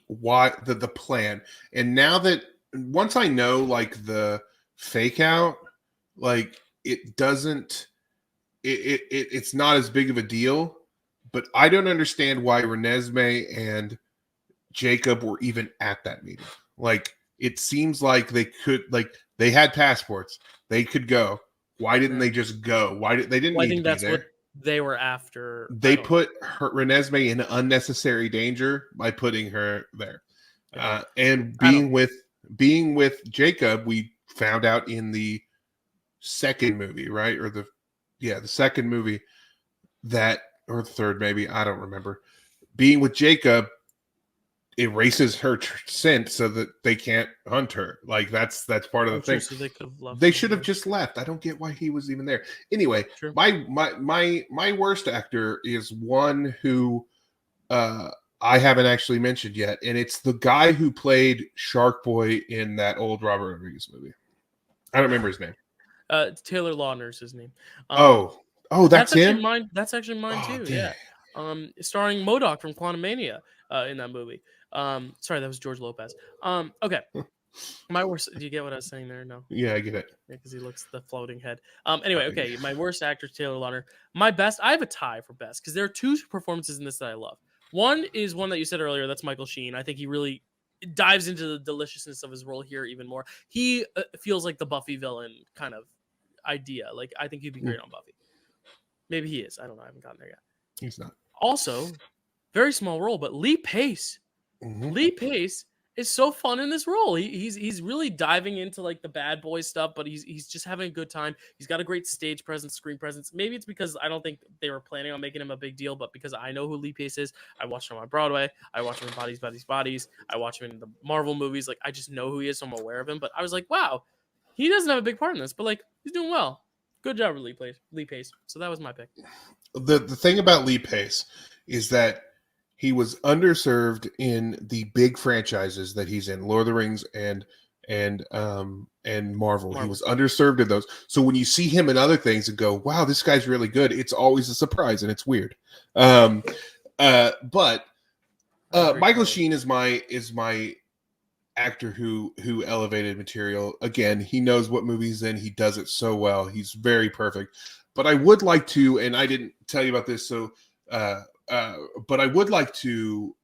why the plan. And now that once I know like the fake out, like it doesn't it's not as big of a deal, but I don't understand why Renesmee and Jacob were even at that meeting. Like, it seems like they had passports. They could go. Why didn't they just go? Why did they didn't Well, I need think to that's be there? what they were after. They put Renesmee in unnecessary danger by putting her there. And being with Jacob, we found out in the second movie, right? Or the second movie or the third, maybe, I don't remember. Being with Jacob erases her scent so that they can't hunt her. Like, that's part of the thing. So they could have left. They should have just left. I don't get why he was even there. Anyway, my worst actor is one who I haven't actually mentioned yet, and it's the guy who played Shark Boy in that old Robert Rodriguez movie. I don't remember his name. Taylor Lautner's his name. That's him. That's actually mine too. Damn. Yeah. Starring MODOK from Quantum Mania in that movie. Sorry, that was George Lopez. Okay. My worst. Do you get what I was saying there? No. Yeah, I get it. Yeah, because he looks the floating head. Anyway, okay. My worst actor is Taylor Lautner. My best. I have a tie for best because there are two performances in this that I love. One is one that you said earlier. That's Michael Sheen. I think he really dives into the deliciousness of his role here even more. He feels like the Buffy villain kind of idea. Like, I think he'd be great on Buffy. Maybe he is. I don't know. I haven't gotten there yet. He's not. Also, very small role, but Lee Pace. Mm-hmm. Lee Pace is so fun in this role. He's really diving into like the bad boy stuff, but he's just having a good time. He's got a great stage presence, screen presence. Maybe it's because I don't think they were planning on making him a big deal, but because I know who Lee Pace is, I watched him on Broadway. I watch him in Bodies. I watch him in the Marvel movies. Like, I just know who he is, so I'm aware of him. But I was like, wow, he doesn't have a big part in this, but like, he's doing well. Good job, Lee Pace. So that was my pick. The thing about Lee Pace is that he was underserved in the big franchises that he's in, Lord of the Rings and Marvel. He was underserved in those. So when you see him in other things and go, wow, this guy's really good, it's always a surprise and it's weird. But Michael Sheen is my actor who elevated material. Again, he knows what movie's in. He does it so well. He's very perfect. But I would like to, and I didn't tell you about this, so but I would like to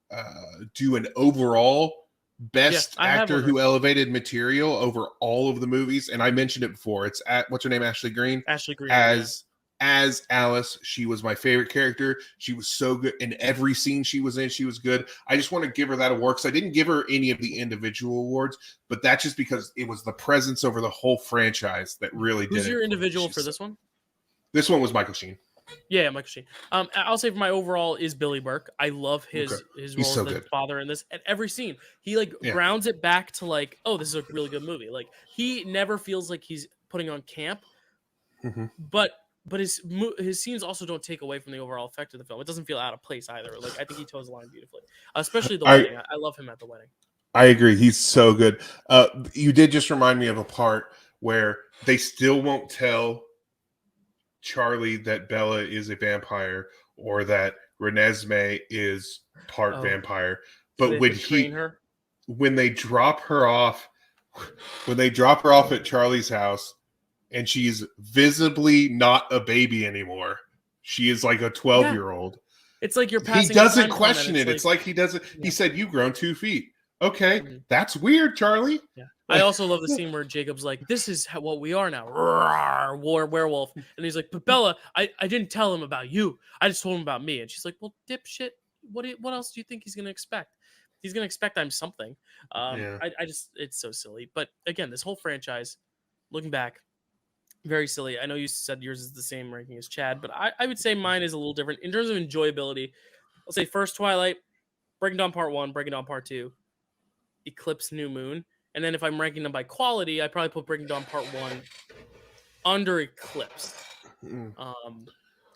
do an overall best actor who elevated material over all of the movies. And I mentioned it before. It's what's her name? Ashley Greene. Ashley Greene as Alice. She was my favorite character. She was so good in every scene she was in. She was good. I just want to give her that award because I didn't give her any of the individual awards, but that's just because it was the presence over the whole franchise that really did it. Who's your individual for this one? This one was Michael Sheen. Yeah, Michael Sheen. I'll say for my overall is Billy Burke. I love his role as the father in this. At every scene, he grounds it back to like, oh, this is a really good movie. Like, he never feels like he's putting on camp, but his scenes also don't take away from the overall effect of the film. It doesn't feel out of place either. Like, I think he toes the line beautifully, especially the wedding. I love him at the wedding. I agree. He's so good. You did just remind me of a part where they still won't tell Charlie that Bella is a vampire or that Renesmee is part vampire. But when they drop her off at Charlie's house and she's visibly not a baby anymore, she is like a 12-year-old. It's like you're passing. He doesn't question it. It's like he doesn't. He said, "You've grown 2 feet." Okay, that's weird, Charlie. Yeah. I also love the scene where Jacob's like, "This is what we are now, Roar, werewolf," and he's like, "But Bella, I didn't tell him about you. I just told him about me." And she's like, "Well, dipshit, what else do you think he's gonna expect? He's gonna expect I'm something." I just, it's so silly. But again, this whole franchise, looking back, very silly. I know you said yours is the same ranking as Chad, but I would say mine is a little different in terms of enjoyability. I'll say first Twilight, Breaking Dawn Part 1, Breaking Dawn Part 2, Eclipse, New Moon. And then if I'm ranking them by quality, I probably put Breaking Dawn Part 1 under Eclipse.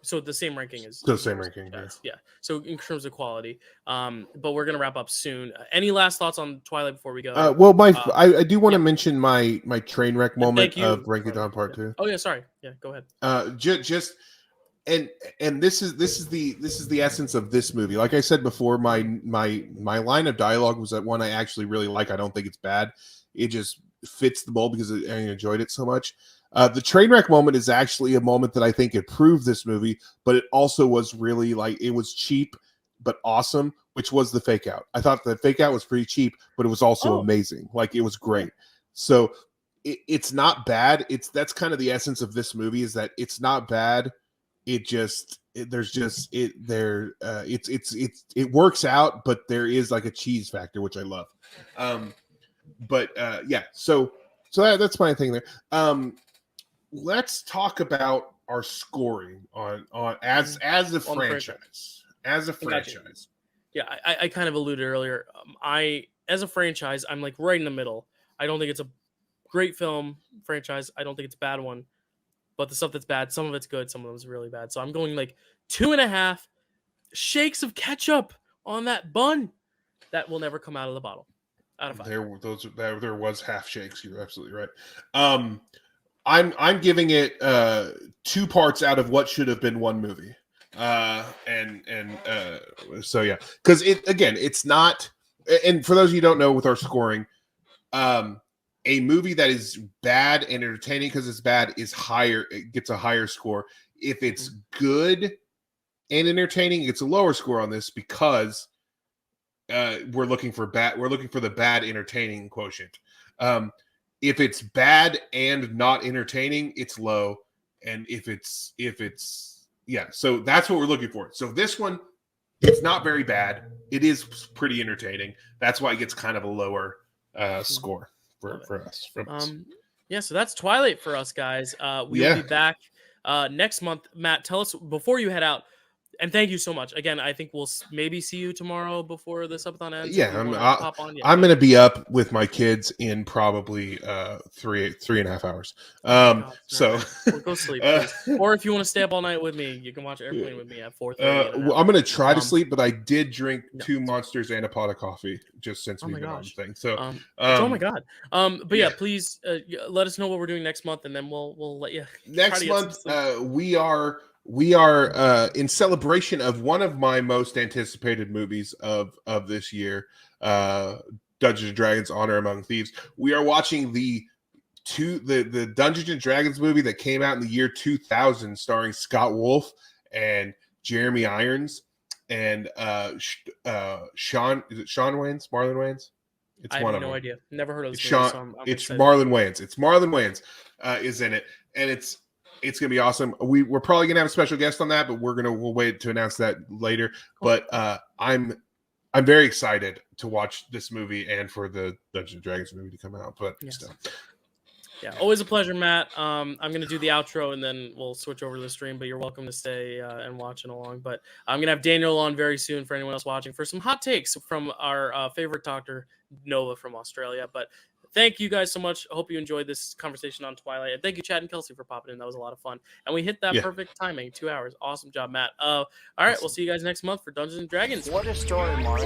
So the same ranking as The same ranking, yeah. So in terms of quality, but we're gonna wrap up soon. Any last thoughts on Twilight before we go? Well, I do want to mention my train wreck moment of Breaking Dawn Part 2. Oh yeah, sorry. Yeah, go ahead. Just and this is the essence of this movie. Like I said before, my line of dialogue was that one I actually really like. I don't think it's bad. It just fits the mold because I enjoyed it so much. The train wreck moment is actually a moment that I think improved this movie, but it also was really like, it was cheap but awesome, which was the fake out. I thought the fake out was pretty cheap, but it was also amazing. Like, it was great. So it's not bad. That's kind of the essence of this movie, is that it's not bad. It works out, but there is like a cheese factor, which I love. So that's my thing there. Let's talk about our scoring on as a franchise. As a franchise. Yeah, I kind of alluded earlier. As a franchise, I'm like right in the middle. I don't think it's a great film franchise. I don't think it's a bad one. But the stuff that's bad, some of it's good, some of it's really bad. So I'm going like 2.5 shakes of ketchup on that bun that will never come out of the bottle. Out of 5. There was half shakes. You're absolutely right. I'm giving it 2 parts out of what should have been one movie. So yeah, because it's not. And for those of you who don't know, with our scoring, a movie that is bad and entertaining because it's bad is higher. It gets a higher score. If it's good and entertaining, it gets a lower score on this because we're looking for the bad entertaining quotient. If it's bad and not entertaining, it's low. And if it's so that's what we're looking for. So this one, it's not very bad. It is pretty entertaining. That's why it gets kind of a lower score for us. Yeah, so that's Twilight for us, guys. We'll be back next month. Matt, tell us before you head out. And thank you so much. Again, I think we'll maybe see you tomorrow before this subathon ends. Yeah, I'm going to be up with my kids in probably 3.5 hours. So well, go sleep, or if you want to stay up all night with me, you can watch Airplane with me at 4:30. I'm going to try to sleep, but I did drink 2 Monsters and a pot of coffee just since we've been on the thing. So, oh my god. But yeah, please let us know what we're doing next month, and then we'll let you. Next month, we are in celebration of one of my most anticipated movies of this year, Dungeons and Dragons: Honor Among Thieves. We are watching the Dungeons and Dragons movie that came out in the year 2000, starring Scott Wolf and Jeremy Irons and Sean. Is it Sean Wayans? Marlon Wayans? I have no idea. Never heard of this Sean. Movie, so it's Marlon Wayans. It's Marlon Wayans is in it, and it's gonna be awesome. We're probably gonna have a special guest on that, but we'll wait to announce that later. Cool. But I'm very excited to watch this movie and for the Dungeons and Dragons movie to come out. But still. Yeah, always a pleasure, Matt. I'm gonna do the outro and then we'll switch over to the stream. But you're welcome to stay and watching along. But I'm gonna have Daniel on very soon for anyone else watching for some hot takes from our favorite doctor Nova from Australia. But thank you guys so much. I hope you enjoyed this conversation on Twilight. And thank you, Chad and Kelsey, for popping in. That was a lot of fun. And we hit that perfect timing, 2 hours. Awesome job, Matt. All right, we'll see you guys next month for Dungeons and Dragons. What a story, Mark.